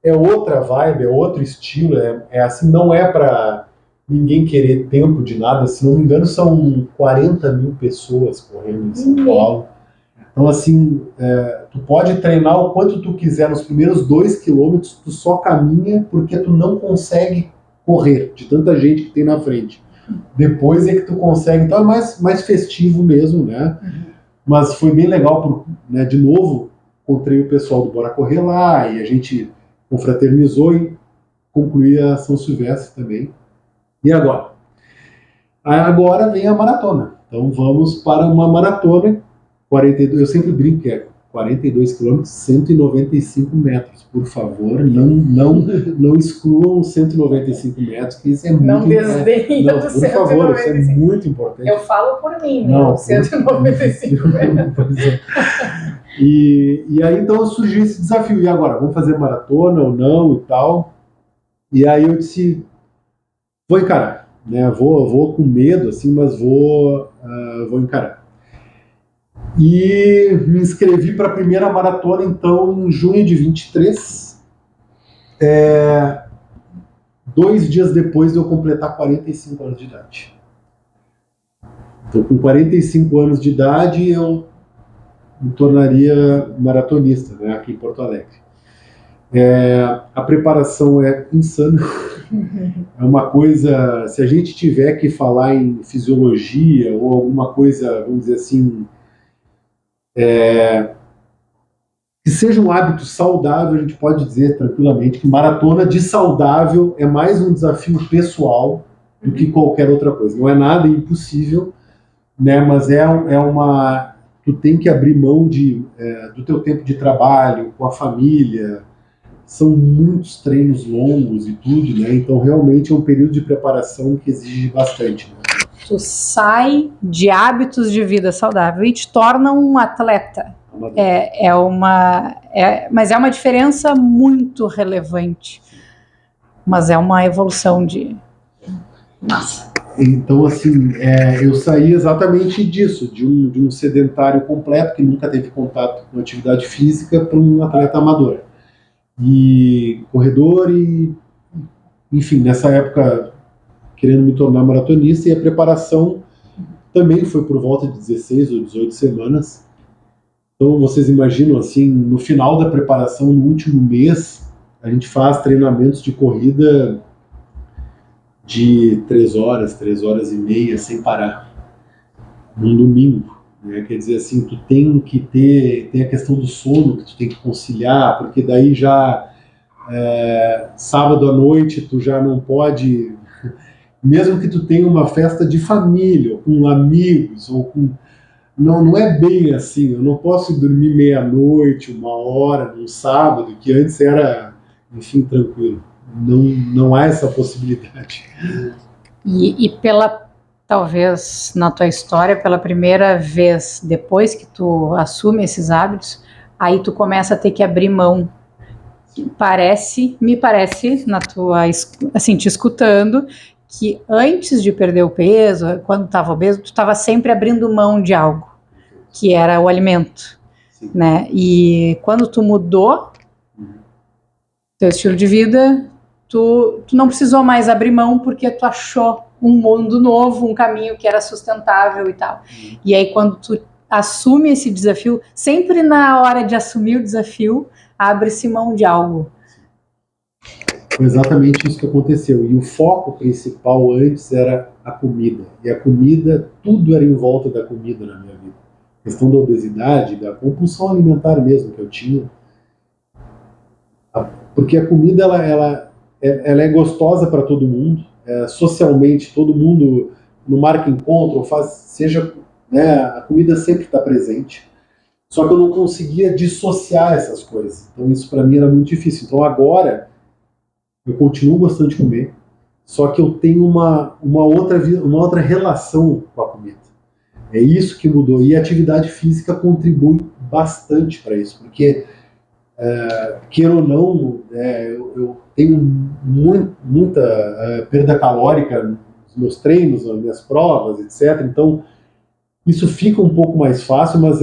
é outra vibe, é outro estilo, assim, não é para ninguém querer tempo de nada. Se não me engano, são 40 mil pessoas correndo em São Paulo. Então, assim, tu pode treinar o quanto tu quiser nos primeiros 2 quilômetros, tu só caminha porque tu não consegue correr de tanta gente que tem na frente. Depois é que tu consegue. Então é mais festivo mesmo, né? Mas foi bem legal, né? De novo, encontrei o pessoal do Bora Correr lá e a gente confraternizou e concluí a São Silvestre também. E agora? Agora vem a maratona. Então vamos para uma maratona. 42, eu sempre brinco que é 42 quilômetros, 195 metros. Por favor, não excluam os 195 metros, que isso é muito importante. Não, por favor, isso é muito importante. Eu falo por mim, né? Não, 195 metros. E aí então surgiu esse desafio. E agora, vamos fazer maratona ou não e tal? E aí eu disse, vou encarar, né? Vou com medo, assim, mas vou encarar. E me inscrevi para a primeira maratona, então, em junho de 23. 2 dias depois de eu completar 45 anos de idade. Então, com 45 anos de idade, eu me tornaria maratonista, né, aqui em Porto Alegre. A preparação é insana. É uma coisa, se a gente tiver que falar em fisiologia ou alguma coisa, vamos dizer assim, que seja um hábito saudável, a gente pode dizer tranquilamente que maratona de saudável é mais um desafio pessoal do que qualquer outra coisa. Não é nada impossível, né? Mas tu tem que abrir mão do teu tempo de trabalho, com a família. São muitos treinos longos e tudo, né? Então realmente é um período de preparação que exige bastante, né? Tu sai de hábitos de vida saudável e te torna um atleta. Mas é uma diferença muito relevante. Mas é uma evolução de massa. Então, assim, eu saí exatamente disso, de um sedentário completo que nunca teve contato com atividade física para um atleta amador. E corredor enfim, nessa época querendo me tornar maratonista, e a preparação também foi por volta de 16 ou 18 semanas. Então vocês imaginam, assim, no final da preparação, no último mês, a gente faz treinamentos de corrida de 3 horas e meia, sem parar, num domingo, né? Quer dizer, assim, tu tem a questão do sono que tu tem que conciliar, porque daí já sábado à noite tu já não pode, mesmo que tu tenha uma festa de família, ou com amigos, ou com... Não é bem assim, eu não posso dormir meia-noite, 1 hora, num sábado, que antes era, enfim, tranquilo. Não há essa possibilidade. E talvez na tua história, pela primeira vez, depois que tu assume esses hábitos, aí tu começa a ter que abrir mão. Me parece, assim, te escutando, que antes de perder o peso, quando estava obeso, tu estava sempre abrindo mão de algo, que era o alimento, né? E quando tu mudou teu estilo de vida, tu não precisou mais abrir mão porque tu achou um mundo novo, um caminho que era sustentável e tal. E aí quando tu assume esse desafio, sempre na hora de assumir o desafio, abre-se mão de algo. Foi exatamente isso que aconteceu. E o foco principal antes era a comida. E a comida, tudo era em volta da comida na minha vida. A questão da obesidade, da compulsão alimentar mesmo que eu tinha. Porque a comida, ela é gostosa para todo mundo. Socialmente, todo mundo no marca encontro, né, a comida sempre está presente. Só que eu não conseguia dissociar essas coisas. Então isso para mim era muito difícil. Então agora eu continuo gostando de comer, só que eu tenho uma outra relação com a comida. É isso que mudou. E a atividade física contribui bastante para isso, porque, queira ou não, eu tenho muita perda calórica nos meus treinos, nas minhas provas, etc. Então, isso fica um pouco mais fácil, mas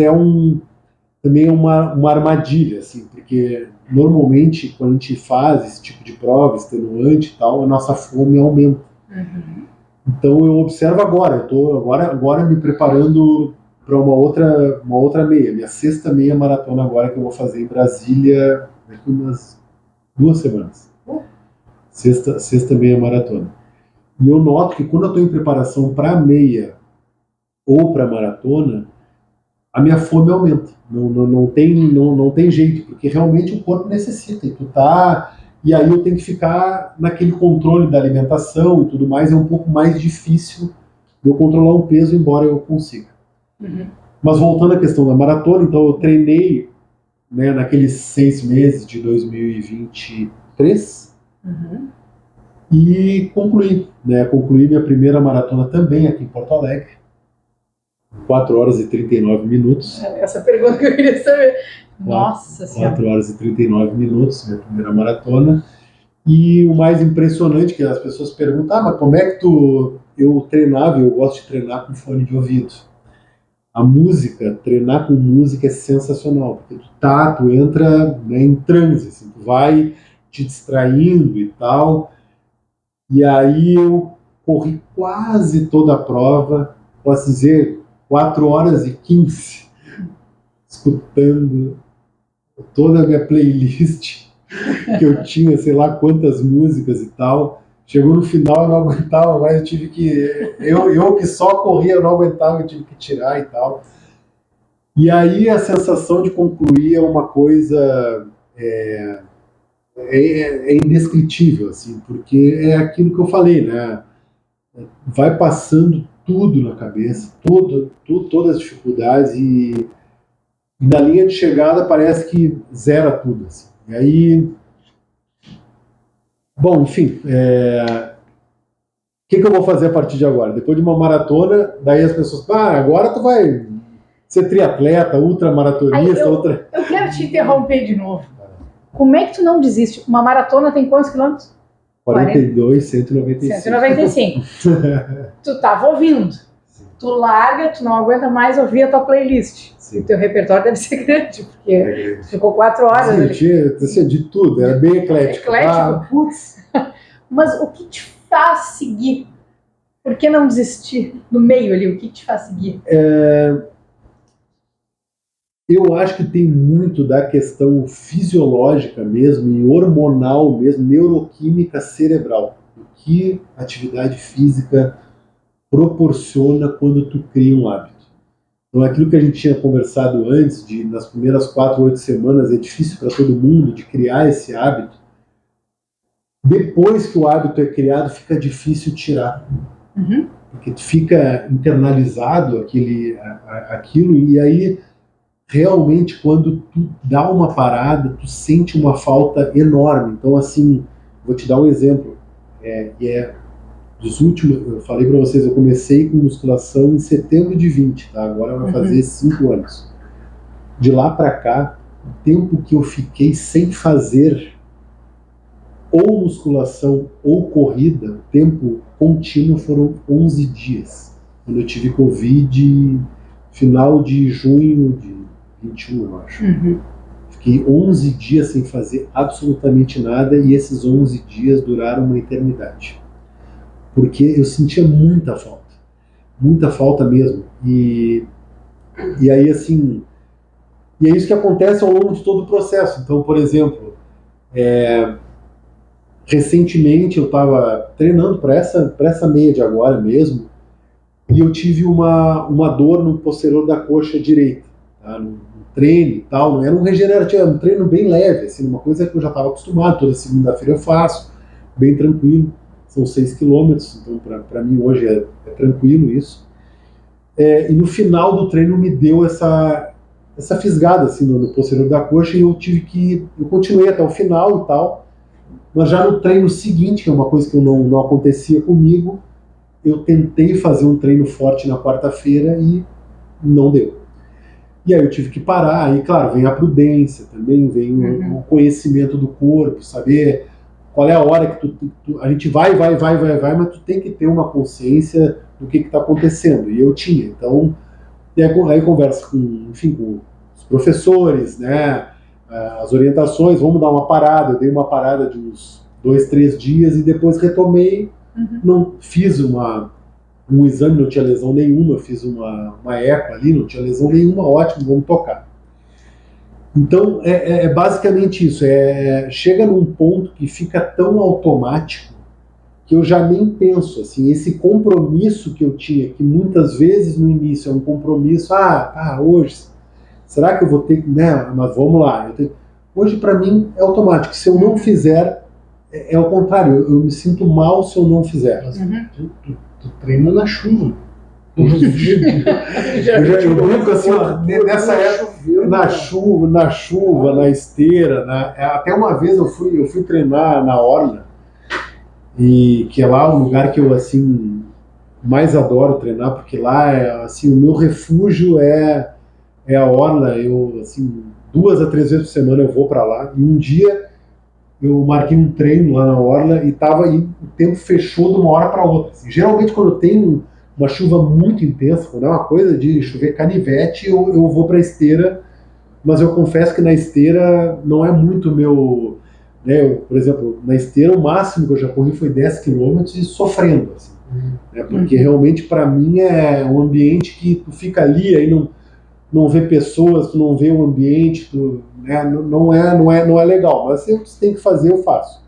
também é uma armadilha, assim, porque normalmente quando a gente faz esse tipo de prova, extenuante e tal, a nossa fome aumenta. Uhum. Então eu observo agora, eu estou agora me preparando para uma outra meia, minha 6ª meia maratona agora que eu vou fazer em Brasília daqui umas 2 semanas. Sexta meia maratona. E eu noto que quando eu estou em preparação para meia ou para maratona, a minha fome aumenta. Não tem jeito, porque realmente o corpo necessita. E aí eu tenho que ficar naquele controle da alimentação e tudo mais. É um pouco mais difícil eu controlar o peso, embora eu consiga. Uhum. Mas voltando à questão da maratona, então eu treinei, né, naqueles 6 meses de 2023, uhum, e concluí minha primeira maratona também aqui em Porto Alegre. 4 horas e 39 minutos. Essa pergunta que eu queria saber. Nossa Senhora. 4 horas e 39 minutos, minha primeira maratona. E o mais impressionante que as pessoas perguntam, mas como é que eu treinava, eu gosto de treinar com fone de ouvido. A música, treinar com música é sensacional, porque tu entra, né, em transe, assim, tu vai te distraindo e tal. E aí eu corri quase toda a prova, posso dizer, 4 horas e 15, escutando toda a minha playlist, que eu tinha, sei lá quantas músicas e tal. Chegou no final, eu não aguentava mais, eu tive que... Eu que só corria, eu não aguentava, eu tive que tirar e tal. E aí a sensação de concluir é uma coisa... É indescritível, assim, porque é aquilo que eu falei, né? Vai passando tudo na cabeça, todas as dificuldades, e na linha de chegada parece que zera tudo, assim. E aí, bom, enfim, o que eu vou fazer a partir de agora? Depois de uma maratona, daí as pessoas, agora tu vai ser triatleta, ultramaratonista, outra... Eu quero te interromper de novo. Como é que tu não desiste? Uma maratona tem quantos quilômetros? 42, 195. 195. Tu tava ouvindo. Sim. Tu larga, tu não aguenta mais ouvir a tua playlist. Sim. O teu repertório deve ser grande, porque ficou 4 horas. Sim, tinha de tudo, era bem eclético. Putz. Mas o que te faz seguir? Por que não desistir no meio ali? O que te faz seguir? Eu acho que tem muito da questão fisiológica mesmo e hormonal mesmo, neuroquímica cerebral. O que a atividade física proporciona quando tu cria um hábito. Então aquilo que a gente tinha conversado antes, de nas primeiras 4, 8 semanas é difícil para todo mundo de criar esse hábito. Depois que o hábito é criado, fica difícil tirar. Uhum. Porque tu fica internalizado aquilo, e aí realmente quando tu dá uma parada, tu sente uma falta enorme. Então assim, vou te dar um exemplo. Dos últimos, eu falei para vocês, eu comecei com musculação em setembro de 20, tá? Agora vai fazer 5 anos. De lá para cá, o tempo que eu fiquei sem fazer ou musculação ou corrida, o tempo contínuo foram 11 dias. Quando eu tive Covid, final de junho de 21, eu acho. Uhum. Fiquei 11 dias sem fazer absolutamente nada, e esses 11 dias duraram uma eternidade. Porque eu sentia muita falta mesmo. E aí, assim, e é isso que acontece ao longo de todo o processo. Então, por exemplo, recentemente eu estava treinando para essa meia de agora mesmo, e eu tive uma dor no posterior da coxa direita, tá? No treino e tal. Não era um regenerativo, era um treino bem leve, assim, uma coisa que eu já estava acostumado, toda segunda-feira eu faço, bem tranquilo. São 6 quilômetros, então para mim hoje é tranquilo isso. E no final do treino me deu essa fisgada assim, no posterior da coxa, e eu continuei até o final e tal, mas já no treino seguinte, que é uma coisa que não acontecia comigo, eu tentei fazer um treino forte na quarta-feira e não deu. E aí eu tive que parar, aí claro, vem a prudência também, vem o conhecimento do corpo, saber qual é a hora que a gente vai, mas tu tem que ter uma consciência do que está acontecendo. E eu tinha. Então, e aí conversa com os professores, né, as orientações, vamos dar uma parada. Eu dei uma parada de uns 2, 3 dias e depois retomei. Não fiz um exame, não tinha lesão nenhuma, eu fiz uma eco ali, não tinha lesão nenhuma, ótimo, vamos tocar. Então, é basicamente isso. Chega num ponto que fica tão automático que eu já nem penso. Assim, esse compromisso que eu tinha, que muitas vezes no início é um compromisso, hoje, será que eu vou ter que... Né, mas vamos lá. Hoje, para mim, é automático. Se eu não fizer, é o contrário. Eu me sinto mal se eu não fizer. Tu treina na chuva. Eu brinco assim, ó, nessa época, na chuva, na esteira, até uma vez eu fui treinar na orla, e que é lá o lugar que eu assim mais adoro treinar, porque lá assim, o meu refúgio é a orla. Eu assim 2 a 3 vezes por semana eu vou para lá, e um dia eu marquei um treino lá na orla e o tempo fechou de uma hora para outra. Assim, geralmente quando tem uma chuva muito intensa, quando é uma coisa de chover canivete, eu vou para a esteira, mas eu confesso que na esteira não é muito né? Por exemplo, na esteira, o máximo que eu já corri foi 10 quilômetros e sofrendo, assim, né? Porque realmente, para mim, é um ambiente que tu fica ali, aí não vê pessoas, tu não vê o ambiente, né? Não é legal, mas se você tem que fazer, eu faço.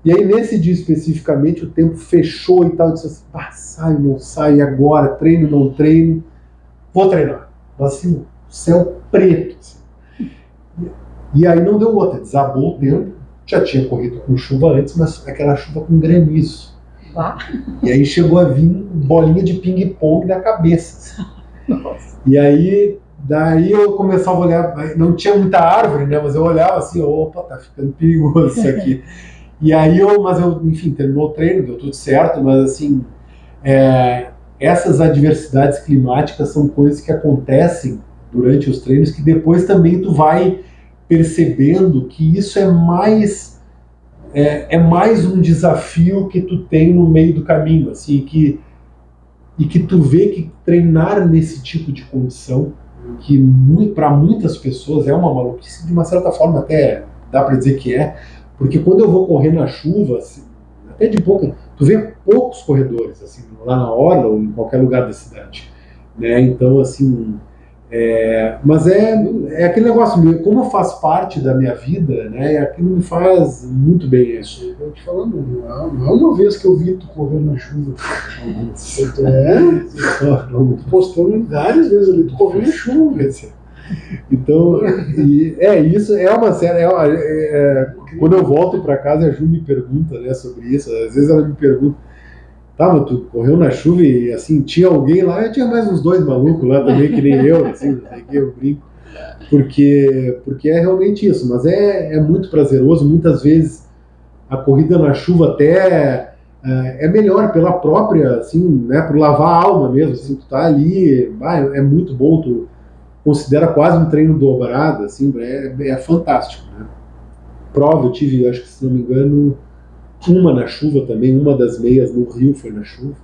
E aí, nesse dia especificamente, o tempo fechou e tal, eu disse assim, sai, não sai, agora, treino, não treino, vou treinar. Mas assim, céu preto, assim. E aí não deu outra, desabou o tempo, já tinha corrido com chuva antes, mas aquela chuva com granizo. E aí chegou a vir bolinha de ping-pong na cabeça. Assim. E aí, daí eu começava a olhar, não tinha muita árvore, né, mas eu olhava assim, opa, tá ficando perigoso isso aqui. E aí enfim, terminou o treino, deu tudo certo, mas assim, essas adversidades climáticas são coisas que acontecem durante os treinos que depois também tu vai percebendo que isso é mais um desafio que tu tem no meio do caminho, assim, e que tu vê que treinar nesse tipo de condição, que para muitas pessoas é uma maluquice, de uma certa forma até dá para dizer que porque quando eu vou correr na chuva, assim, até de pouco, tu vê poucos corredores, assim, lá na orla ou em qualquer lugar da cidade, né? Então, assim, mas é aquele negócio, como faz parte da minha vida, né? Aquilo me faz muito bem isso. Eu te falando, não é uma vez que eu vi tu correr na chuva. Postando várias vezes ali, tu correndo na chuva. Então, isso é uma série. Quando eu volto para casa, a Ju me pergunta, né, sobre isso. Às vezes ela me pergunta, tá, mas tu correu na chuva e assim, tinha alguém lá, eu tinha mais uns 2 malucos lá também, que nem eu, assim, que eu brinco, porque é realmente isso, mas é muito prazeroso, muitas vezes a corrida na chuva até é melhor pela própria, assim, né, por lavar a alma mesmo, assim, tu tá ali, é muito bom, tu considera quase um treino dobrado, assim, é fantástico, né. Prova, eu tive, acho que se não me engano, uma na chuva também, uma das meias no Rio foi na chuva.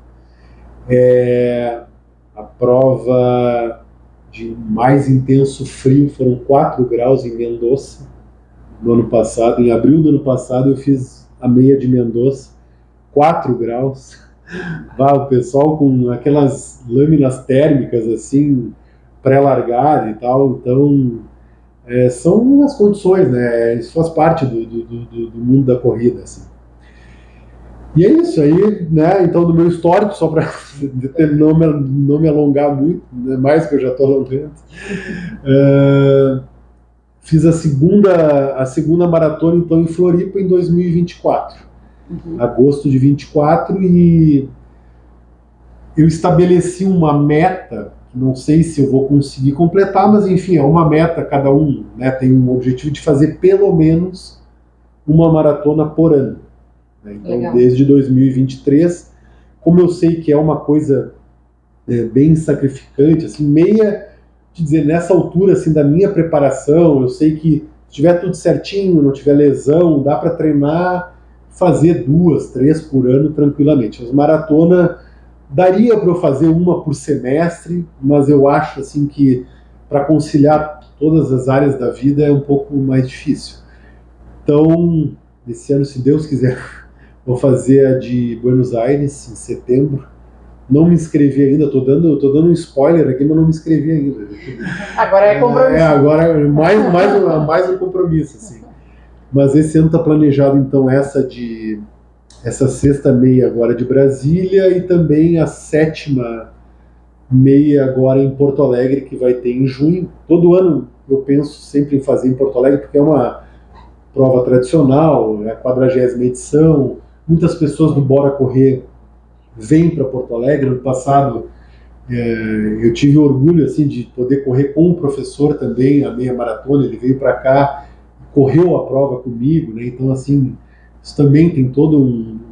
A prova de mais intenso frio foram 4 graus em Mendoza no ano passado. Em abril do ano passado eu fiz a meia de Mendoza, 4 graus. O pessoal com aquelas lâminas térmicas assim, pré-largada e tal. Então, são as condições, né? Isso faz parte do mundo da corrida, assim. E é isso aí, né? Então, do meu histórico, só para não me alongar muito, né? Mais que eu já estou alongando, fiz a segunda maratona, então, em Floripa, em 2024. Agosto de 24, e eu estabeleci uma meta, não sei se eu vou conseguir completar, mas, enfim, é uma meta, cada um, né, tem um objetivo de fazer pelo menos uma maratona por ano. Então, legal. Desde 2023, como eu sei que é uma coisa bem sacrificante, assim, dizer, nessa altura assim, da minha preparação, eu sei que se tiver tudo certinho, não tiver lesão, dá para treinar, fazer 2, 3 por ano tranquilamente. As maratonas daria para eu fazer uma por semestre, mas eu acho assim que para conciliar todas as áreas da vida é um pouco mais difícil. Então, esse ano, se Deus quiser, vou fazer a de Buenos Aires em setembro. Não me inscrevi ainda, tô dando um spoiler aqui, mas não me inscrevi ainda. Agora é compromisso. Agora é mais um compromisso, assim. Mas esse ano está planejado, então, essa sexta meia agora de Brasília e também a 7ª meia agora em Porto Alegre, que vai ter em junho. Todo ano eu penso sempre em fazer em Porto Alegre, porque é uma prova tradicional, é a 40ª edição. Muitas pessoas do Bora Correr vêm para Porto Alegre. Ano passado eu tive orgulho assim, de poder correr com o professor também, a meia maratona. Ele veio para cá, correu a prova comigo, né? Então, assim, isso também tem todo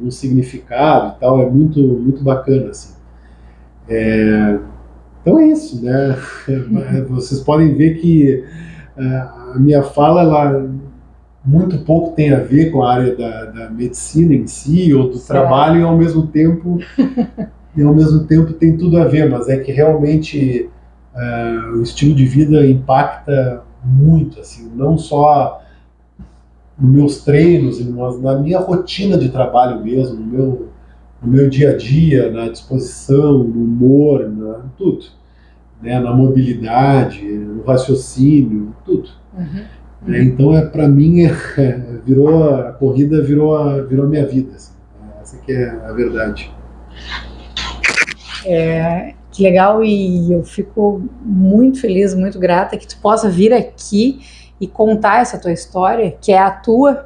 um significado e tal, é muito, muito bacana, assim. Então é isso, né? Vocês podem ver que a minha fala, ela muito pouco tem a ver com a área da medicina em si, ou do trabalho, e ao mesmo tempo tem tudo a ver, mas é que realmente o estilo de vida impacta muito, assim, não só nos meus treinos, na minha rotina de trabalho mesmo, no meu dia a dia, na disposição, no humor, tudo, né? Na mobilidade, no raciocínio, tudo. Então, para mim, a corrida virou a minha vida. Assim. Essa que é a verdade. Que legal, e eu fico muito feliz, muito grata que tu possa vir aqui e contar essa tua história, que é a tua,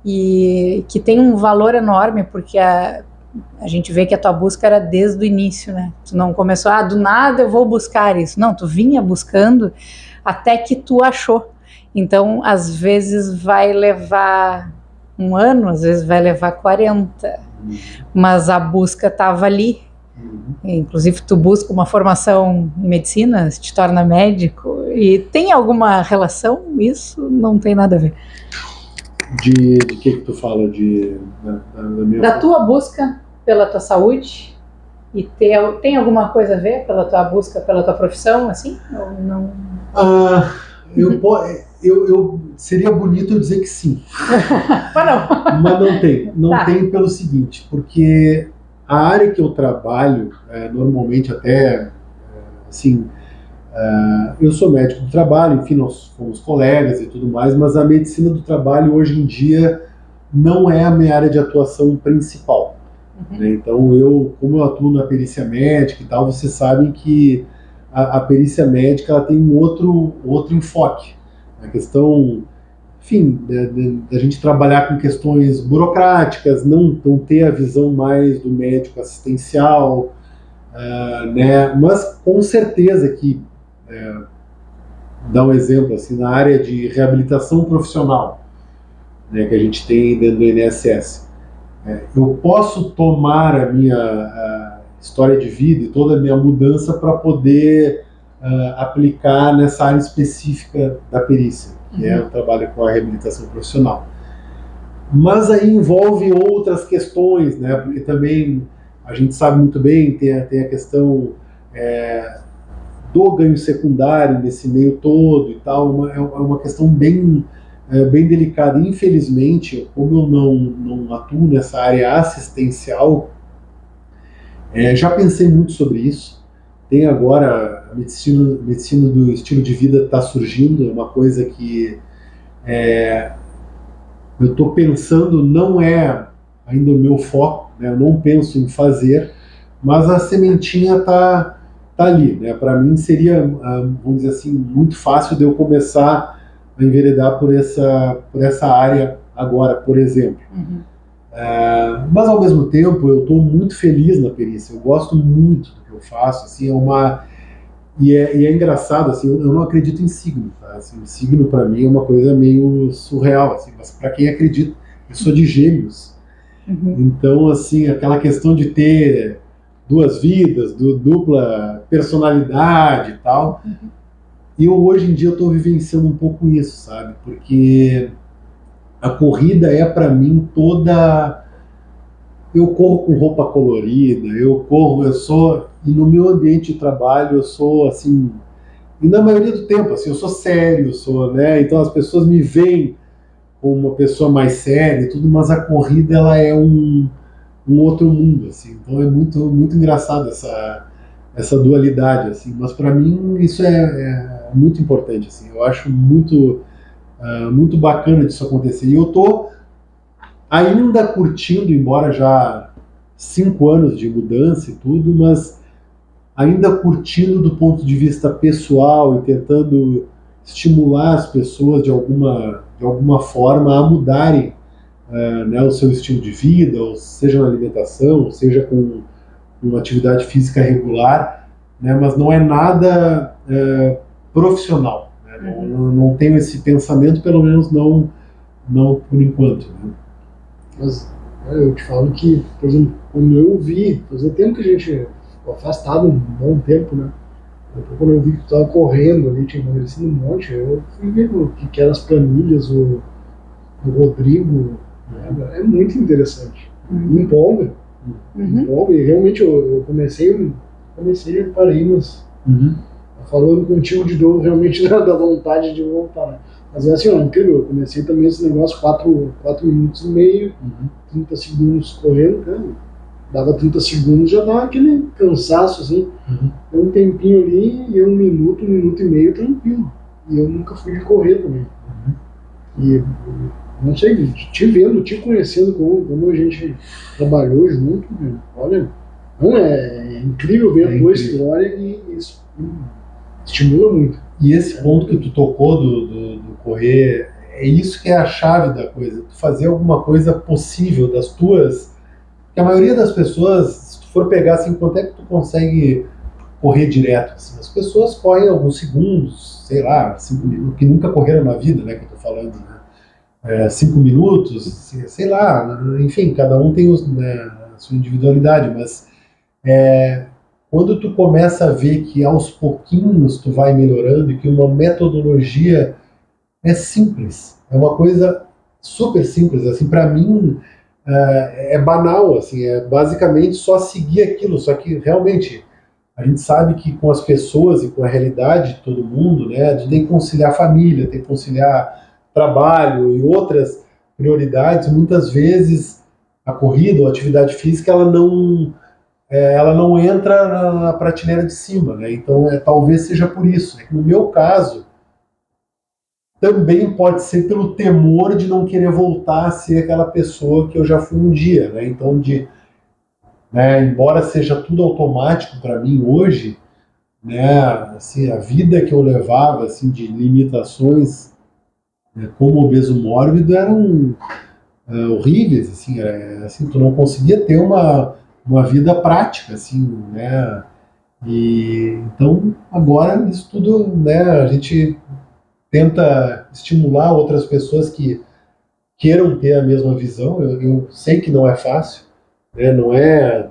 e que tem um valor enorme, porque a gente vê que a tua busca era desde o início, né? Tu não começou, do nada eu vou buscar isso. Não, tu vinha buscando até que tu achou. Então, às vezes vai levar 1 ano, às vezes vai levar 40, mas a busca estava ali. Inclusive, tu busca uma formação em medicina, te torna médico, e tem alguma relação? Isso não tem nada a ver. De que tu fala? Da tua busca pela tua saúde, e tem alguma coisa a ver pela tua busca, pela tua profissão, assim? Ou não? Seria bonito eu dizer que sim. Mas não. Mas não tem. Não tem pelo seguinte, porque a área que eu trabalho, normalmente até, assim, eu sou médico do trabalho, enfim, nós fomos colegas e tudo mais, mas a medicina do trabalho hoje em dia não é a minha área de atuação principal. Né? Então, como eu atuo na perícia médica e tal, vocês sabem que a perícia médica ela tem um outro enfoque. A questão, enfim, da gente trabalhar com questões burocráticas, não ter a visão mais do médico assistencial, né? Mas com certeza que, dar um exemplo, assim, na área de reabilitação profissional, né, que a gente tem dentro do INSS, eu posso tomar a minha história de vida e toda a minha mudança para poder aplicar nessa área específica da perícia, que é o trabalho com a reabilitação profissional. Mas aí envolve outras questões, né? Porque também a gente sabe muito bem, tem a questão do ganho secundário nesse meio todo e tal, é uma questão bem delicada. Infelizmente, como eu não atuo nessa área assistencial, já pensei muito sobre isso. Tem agora a medicina do estilo de vida está surgindo, é uma coisa que eu estou pensando, não é ainda o meu foco, né? Eu não penso em fazer, mas a sementinha está ali. Né? Para mim seria, vamos dizer assim, muito fácil de eu começar a enveredar por essa área agora, por exemplo. Mas ao mesmo tempo eu estou muito feliz na perícia, eu gosto muito do que eu faço, assim, e é engraçado, assim, eu não acredito em signo, tá? Assim, signo para mim é uma coisa meio surreal, assim, mas para quem acredita, eu sou de Gêmeos, então, assim, aquela questão de ter 2 vidas, dupla personalidade e tal, e hoje em dia eu estou vivenciando um pouco isso, sabe, porque a corrida é para mim toda... Eu corro com roupa colorida, e no meu ambiente de trabalho eu sou assim, e na maioria do tempo, assim, eu sou sério, né, então as pessoas me veem como uma pessoa mais séria e tudo, mas a corrida ela é um outro mundo, assim, então é muito, muito engraçado essa dualidade, assim, mas para mim isso é muito importante, assim, eu acho muito bacana disso acontecer, e eu tô ainda curtindo, embora já 5 anos de mudança e tudo, mas ainda curtindo do ponto de vista pessoal e tentando estimular as pessoas de alguma forma a mudarem né, o seu estilo de vida, ou seja na alimentação, seja com uma atividade física regular, né, mas não é nada profissional. Né, não tenho esse pensamento, pelo menos não por enquanto. Né. Mas eu te falo que, por exemplo, quando eu vi, fazia tempo que a gente ficou afastado um bom tempo, né? Depois, quando eu vi que tu estava correndo ali, tinha emagrecido um monte, eu fui ver o que eram as planilhas, o Rodrigo, né? É muito interessante. Me empolga. E realmente eu comecei e parei, mas falando contigo de novo, realmente dá vontade de voltar. Né? Mas é assim, ó, incrível, eu comecei também esse negócio 4 minutos e meio, 30 segundos correndo, cara, dava 30 segundos, já dava aquele cansaço, assim, um tempinho ali, e 1 minuto e meio tranquilo, e eu nunca fui de correr também. E, não sei, te vendo, te conhecendo, como a gente trabalhou junto, olha, não, é incrível ver a tua história e isso estimula muito. E esse ponto que tu tocou do correr, é isso que é a chave da coisa, tu fazer alguma coisa possível das tuas... Porque a maioria das pessoas, se tu for pegar assim, quanto é que tu consegue correr direto? Assim, as pessoas correm alguns segundos, sei lá, 5 minutos, que nunca correram na vida, né, que eu tô falando, né? 5 minutos, sei lá, enfim, cada um tem né, a sua individualidade, mas quando tu começa a ver que aos pouquinhos tu vai melhorando e que uma metodologia é simples, é uma coisa super simples, assim, para mim é banal, assim, é basicamente só seguir aquilo, só que realmente a gente sabe que com as pessoas e com a realidade de todo mundo, né, a gente tem que conciliar família, tem que conciliar trabalho e outras prioridades, muitas vezes a corrida ou a atividade física ela não entra na prateleira de cima, né? Então talvez seja por isso. No meu caso, também pode ser pelo temor de não querer voltar a ser aquela pessoa que eu já fui um dia, né? Então, embora seja tudo automático para mim hoje, né? Assim, a vida que eu levava, assim, de limitações, né, como obeso mórbido, eram horríveis, assim, tu não conseguia ter uma vida prática, assim, né? E então agora isso tudo, né? A gente tenta estimular outras pessoas que queiram ter a mesma visão. Eu sei que não é fácil, né? Não é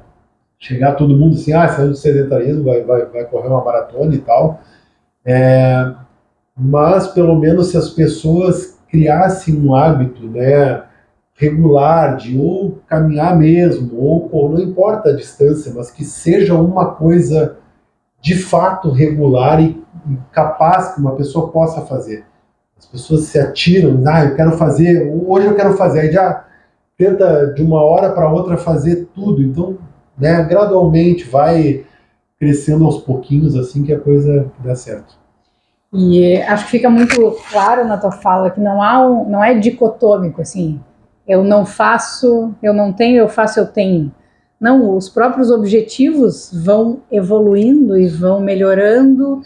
chegar todo mundo assim, saindo do sedentarismo, vai correr uma maratona e tal. Mas pelo menos se as pessoas criassem um hábito, né, regular de ou caminhar mesmo, ou não importa a distância, mas que seja uma coisa de fato regular e capaz que uma pessoa possa fazer. As pessoas se atiram, eu quero fazer, hoje eu quero fazer, aí já tenta de uma hora para outra fazer tudo. Então, né, gradualmente vai crescendo aos pouquinhos, assim que a coisa dá certo. E acho que fica muito claro na tua fala que não é dicotômico, assim, eu não faço, eu não tenho, eu faço, eu tenho. Não, os próprios objetivos vão evoluindo e vão melhorando.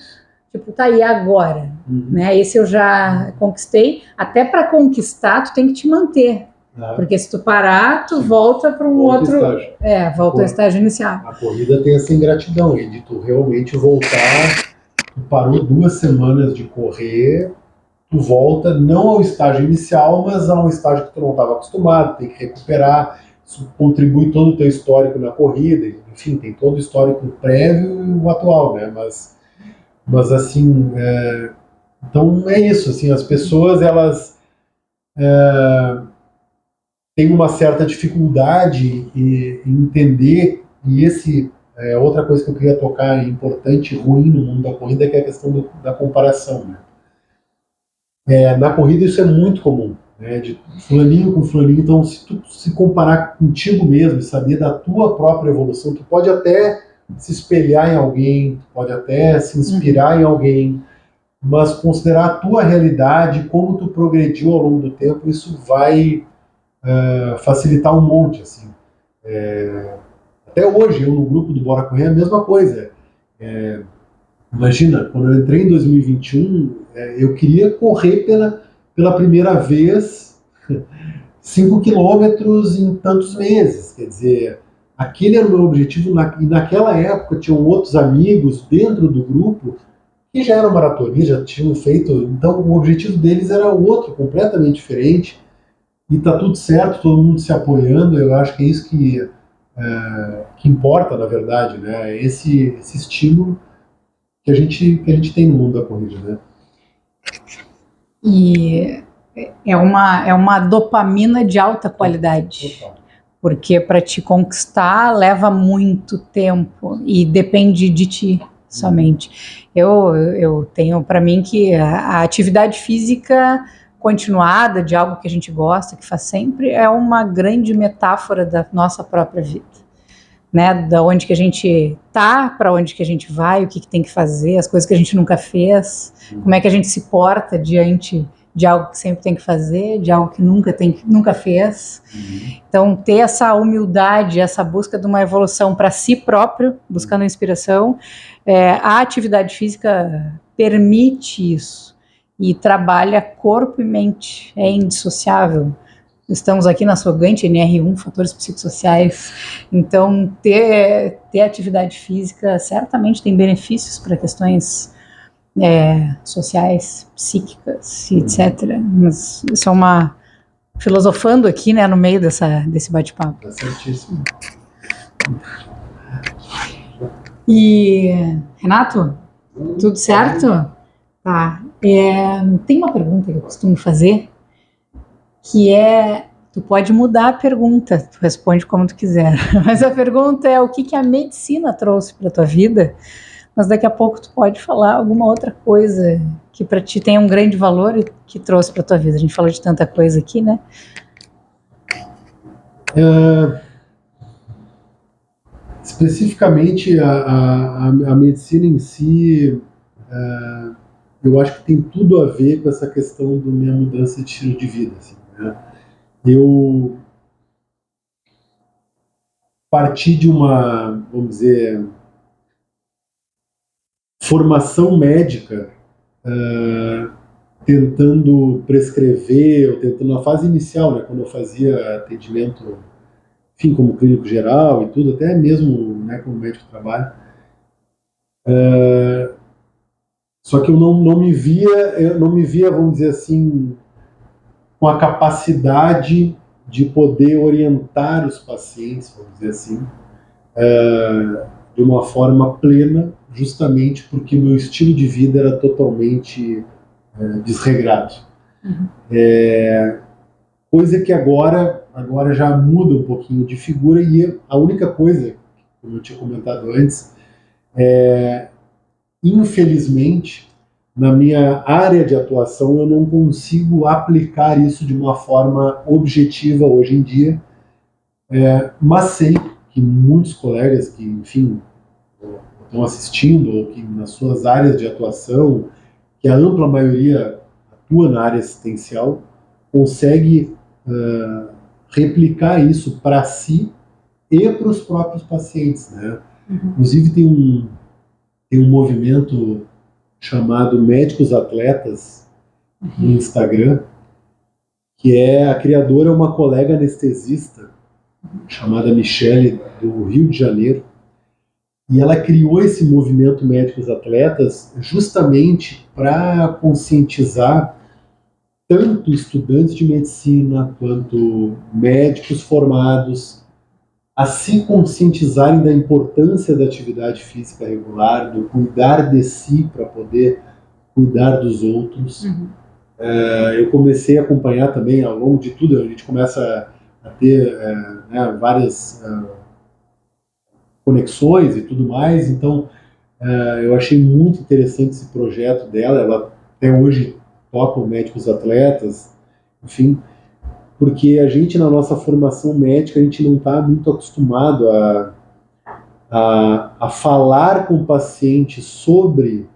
Tipo, tá aí agora, né? Esse eu já conquistei. Até para conquistar, tu tem que te manter. Porque se tu parar, tu volta para um outro... Estágio. Volta ao estágio inicial. A corrida tem essa ingratidão, de tu realmente voltar, tu parou 2 semanas de correr, tu volta não ao estágio inicial, mas a um estágio que tu não estava acostumado, tem que recuperar, isso contribui todo o teu histórico na corrida, enfim, tem todo o histórico prévio e o atual, né? Mas assim, então é isso, assim, as pessoas, elas têm uma certa dificuldade em entender, e outra coisa que eu queria tocar, importante e ruim no mundo da corrida, que é a questão da comparação, né? Na corrida isso é muito comum, né, de fulaninho com fulaninho. Então, se tu se comparar contigo mesmo, saber da tua própria evolução, tu pode até se espelhar em alguém, tu pode até se inspirar em alguém, mas considerar a tua realidade, como tu progrediu ao longo do tempo, isso vai facilitar um monte, assim. Até hoje, eu no grupo do Bora Correr, é a mesma coisa. Imagina, quando eu entrei em 2021, eu queria correr pela primeira vez 5 quilômetros em tantos meses. Quer dizer, aquele era o meu objetivo, e naquela época tinham outros amigos dentro do grupo que já eram maratonistas, já tinham feito, então o objetivo deles era outro, completamente diferente, e tá tudo certo, todo mundo se apoiando. Eu acho que é isso que importa, na verdade, né? Esse estímulo que a gente tem no mundo da corrida, né? E é uma dopamina de alta qualidade. Total. Porque para te conquistar leva muito tempo e depende de ti. somente. Eu tenho para mim que a atividade física continuada de algo que a gente gosta, que faz sempre, é uma grande metáfora da nossa própria vida, né? Da onde que a gente tá, para onde que a gente vai, o que tem que fazer, as coisas que a gente nunca fez, como é que a gente se porta diante de algo que sempre tem que fazer, de algo que nunca fez. Então, ter essa humildade, essa busca de uma evolução para si próprio, buscando inspiração, a atividade física permite isso e trabalha corpo e mente, é indissociável. Estamos aqui na Sogante NR1, fatores psicossociais, então ter atividade física certamente tem benefícios para questões sociais, psíquicas, etc. Mas isso é uma filosofando aqui, né, no meio desse bate-papo. Tá certíssimo. E, Renato, tudo certo? Tá. Tem uma pergunta que eu costumo fazer, que tu pode mudar a pergunta, tu responde como tu quiser, mas a pergunta é o que a medicina trouxe para tua vida, mas daqui a pouco tu pode falar alguma outra coisa que para ti tem um grande valor e que trouxe para tua vida. A gente falou de tanta coisa aqui, né? Especificamente a medicina em si, eu acho que tem tudo a ver com essa questão da minha mudança de estilo de vida. Assim, né? Eu parti de uma, vamos dizer, formação médica, tentando prescrever, ou tentando na fase inicial, né, quando eu fazia atendimento, enfim, como clínico geral e tudo, até mesmo, né, como médico de trabalho. Só que eu não me via, vamos dizer assim, com a capacidade de poder orientar os pacientes, vamos dizer assim, de uma forma plena, justamente porque o meu estilo de vida era totalmente desregrado. Coisa que agora já muda um pouquinho de figura, e a única coisa, como eu tinha comentado antes, infelizmente, na minha área de atuação, eu não consigo aplicar isso de uma forma objetiva hoje em dia, mas sei que muitos colegas que, enfim, estão assistindo, ou que nas suas áreas de atuação, que a ampla maioria atua na área assistencial, consegue replicar isso para si e para os próprios pacientes, né? Inclusive tem um movimento chamado Médicos Atletas no Instagram, que a criadora é uma colega anestesista chamada Michele, do Rio de Janeiro, e ela criou esse movimento Médicos Atletas justamente para conscientizar tanto estudantes de medicina quanto médicos formados a se conscientizarem da importância da atividade física regular, do cuidar de si para poder cuidar dos outros. Eu comecei a acompanhar também, ao longo de tudo, a gente começa a ter várias conexões e tudo mais, então eu achei muito interessante esse projeto dela. Ela até hoje toca o Médicos Atletas, enfim, porque a gente, na nossa formação médica, a gente não está muito acostumado a falar com o paciente sobre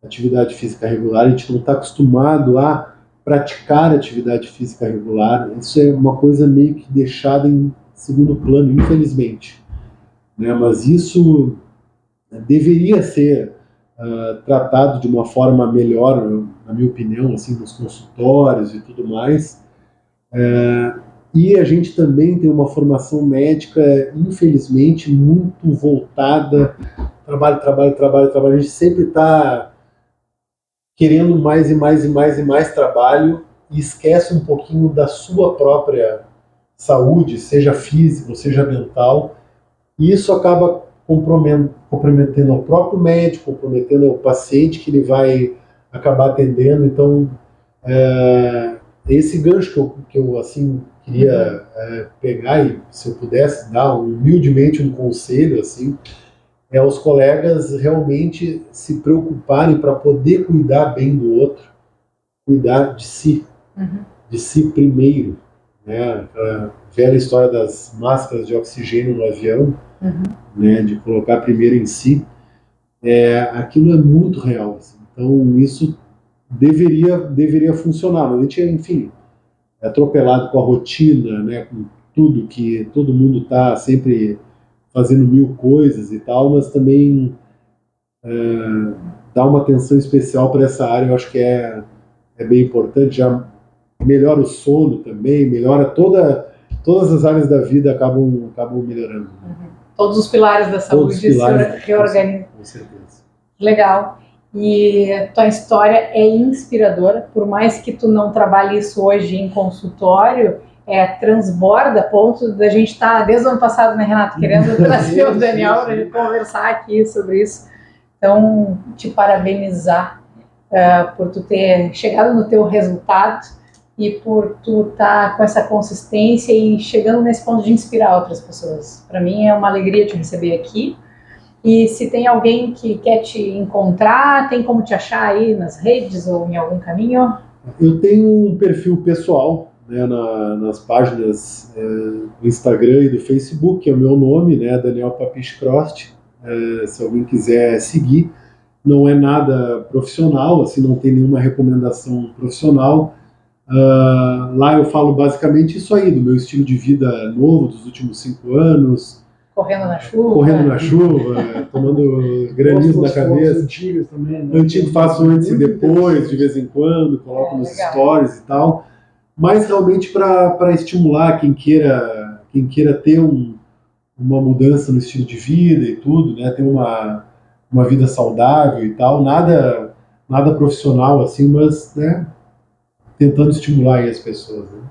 atividade física regular, a gente não está acostumado a praticar atividade física regular. Isso é uma coisa meio que deixada em segundo plano, infelizmente, né? Mas isso deveria ser tratado de uma forma melhor, na minha opinião, assim, nos consultórios e tudo mais. E a gente também tem uma formação médica, infelizmente, muito voltada trabalho. A gente sempre está querendo mais e mais trabalho e esquece um pouquinho da sua própria saúde, seja física ou seja mental, e isso acaba comprometendo o próprio médico, comprometendo o paciente que ele vai acabar atendendo. Então, esse gancho que eu assim, queria pegar, e se eu pudesse dar humildemente um conselho, assim, é os colegas realmente se preocuparem para poder cuidar bem do outro, cuidar de si, de si primeiro, né? A velha história das máscaras de oxigênio no avião, né? De colocar primeiro em si, aquilo é muito real, assim. Então isso deveria funcionar, mas a gente, enfim, é atropelado com a rotina, né? Com tudo que todo mundo está sempre fazendo mil coisas e tal, mas também dar uma atenção especial para essa área, eu acho que é bem importante. Já melhora o sono também, melhora todas as áreas da vida acabam melhorando. Todos os pilares da saúde se reorganizam. Com certeza. Legal. E tua história é inspiradora, por mais que tu não trabalhe isso hoje em consultório, transborda a ponto da gente estar, desde o ano passado, né, Renato, querendo trazer o Daniel para a gente conversar aqui sobre isso. Então, te parabenizar por tu ter chegado no teu resultado e por tu estar com essa consistência e chegando nesse ponto de inspirar outras pessoas. Para mim é uma alegria te receber aqui. E se tem alguém que quer te encontrar, tem como te achar aí nas redes ou em algum caminho? Eu tenho um perfil pessoal, né, nas páginas do Instagram e do Facebook, que é o meu nome, né, Daniel Papich Crost. Se alguém quiser seguir, não é nada profissional, assim, não tem nenhuma recomendação profissional. Lá eu falo basicamente isso aí, do meu estilo de vida novo dos últimos 5 anos. Correndo na chuva, tomando granizo na cabeça. Antigas também, né? Antigo faço antes e depois, de vez em quando, coloco nos stories e tal. Mas realmente para estimular quem queira ter uma mudança no estilo de vida e tudo, né? Ter uma vida saudável e tal. Nada profissional assim, mas, né, tentando estimular aí as pessoas. Né?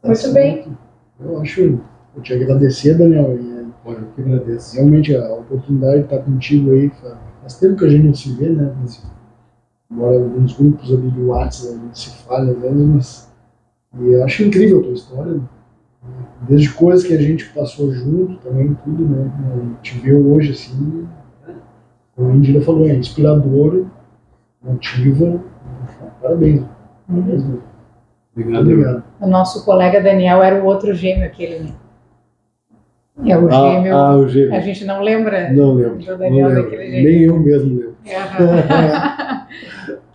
Muito bem. Eu te agradecer, Daniel. Eu que agradeço. Realmente a oportunidade de estar contigo aí, faz tempo que a gente não se vê, né? Embora alguns grupos ali do WhatsApp a gente se fala às vezes, e eu acho incrível a tua história, né? Desde coisas que a gente passou junto também, tudo, né? A gente vê hoje assim, como a Indira falou, é inspirador, motiva, parabéns. Obrigado. O nosso colega Daniel era o outro gêmeo, aquele, né? O gêmeo. O gêmeo. A gente não lembra do Daniel daquele jeito. Nem eu mesmo lembro.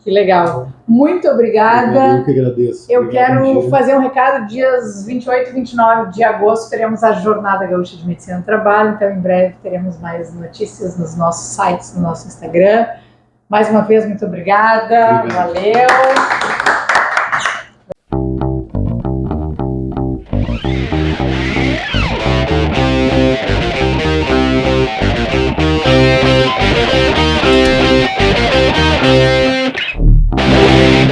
Que legal. Muito obrigada. Eu que agradeço. Eu quero fazer um recado. Dias 28 e 29 de agosto teremos a Jornada Gaúcha de Medicina do Trabalho. Então, em breve, teremos mais notícias nos nossos sites, no nosso Instagram. Mais uma vez, muito obrigada. Valeu.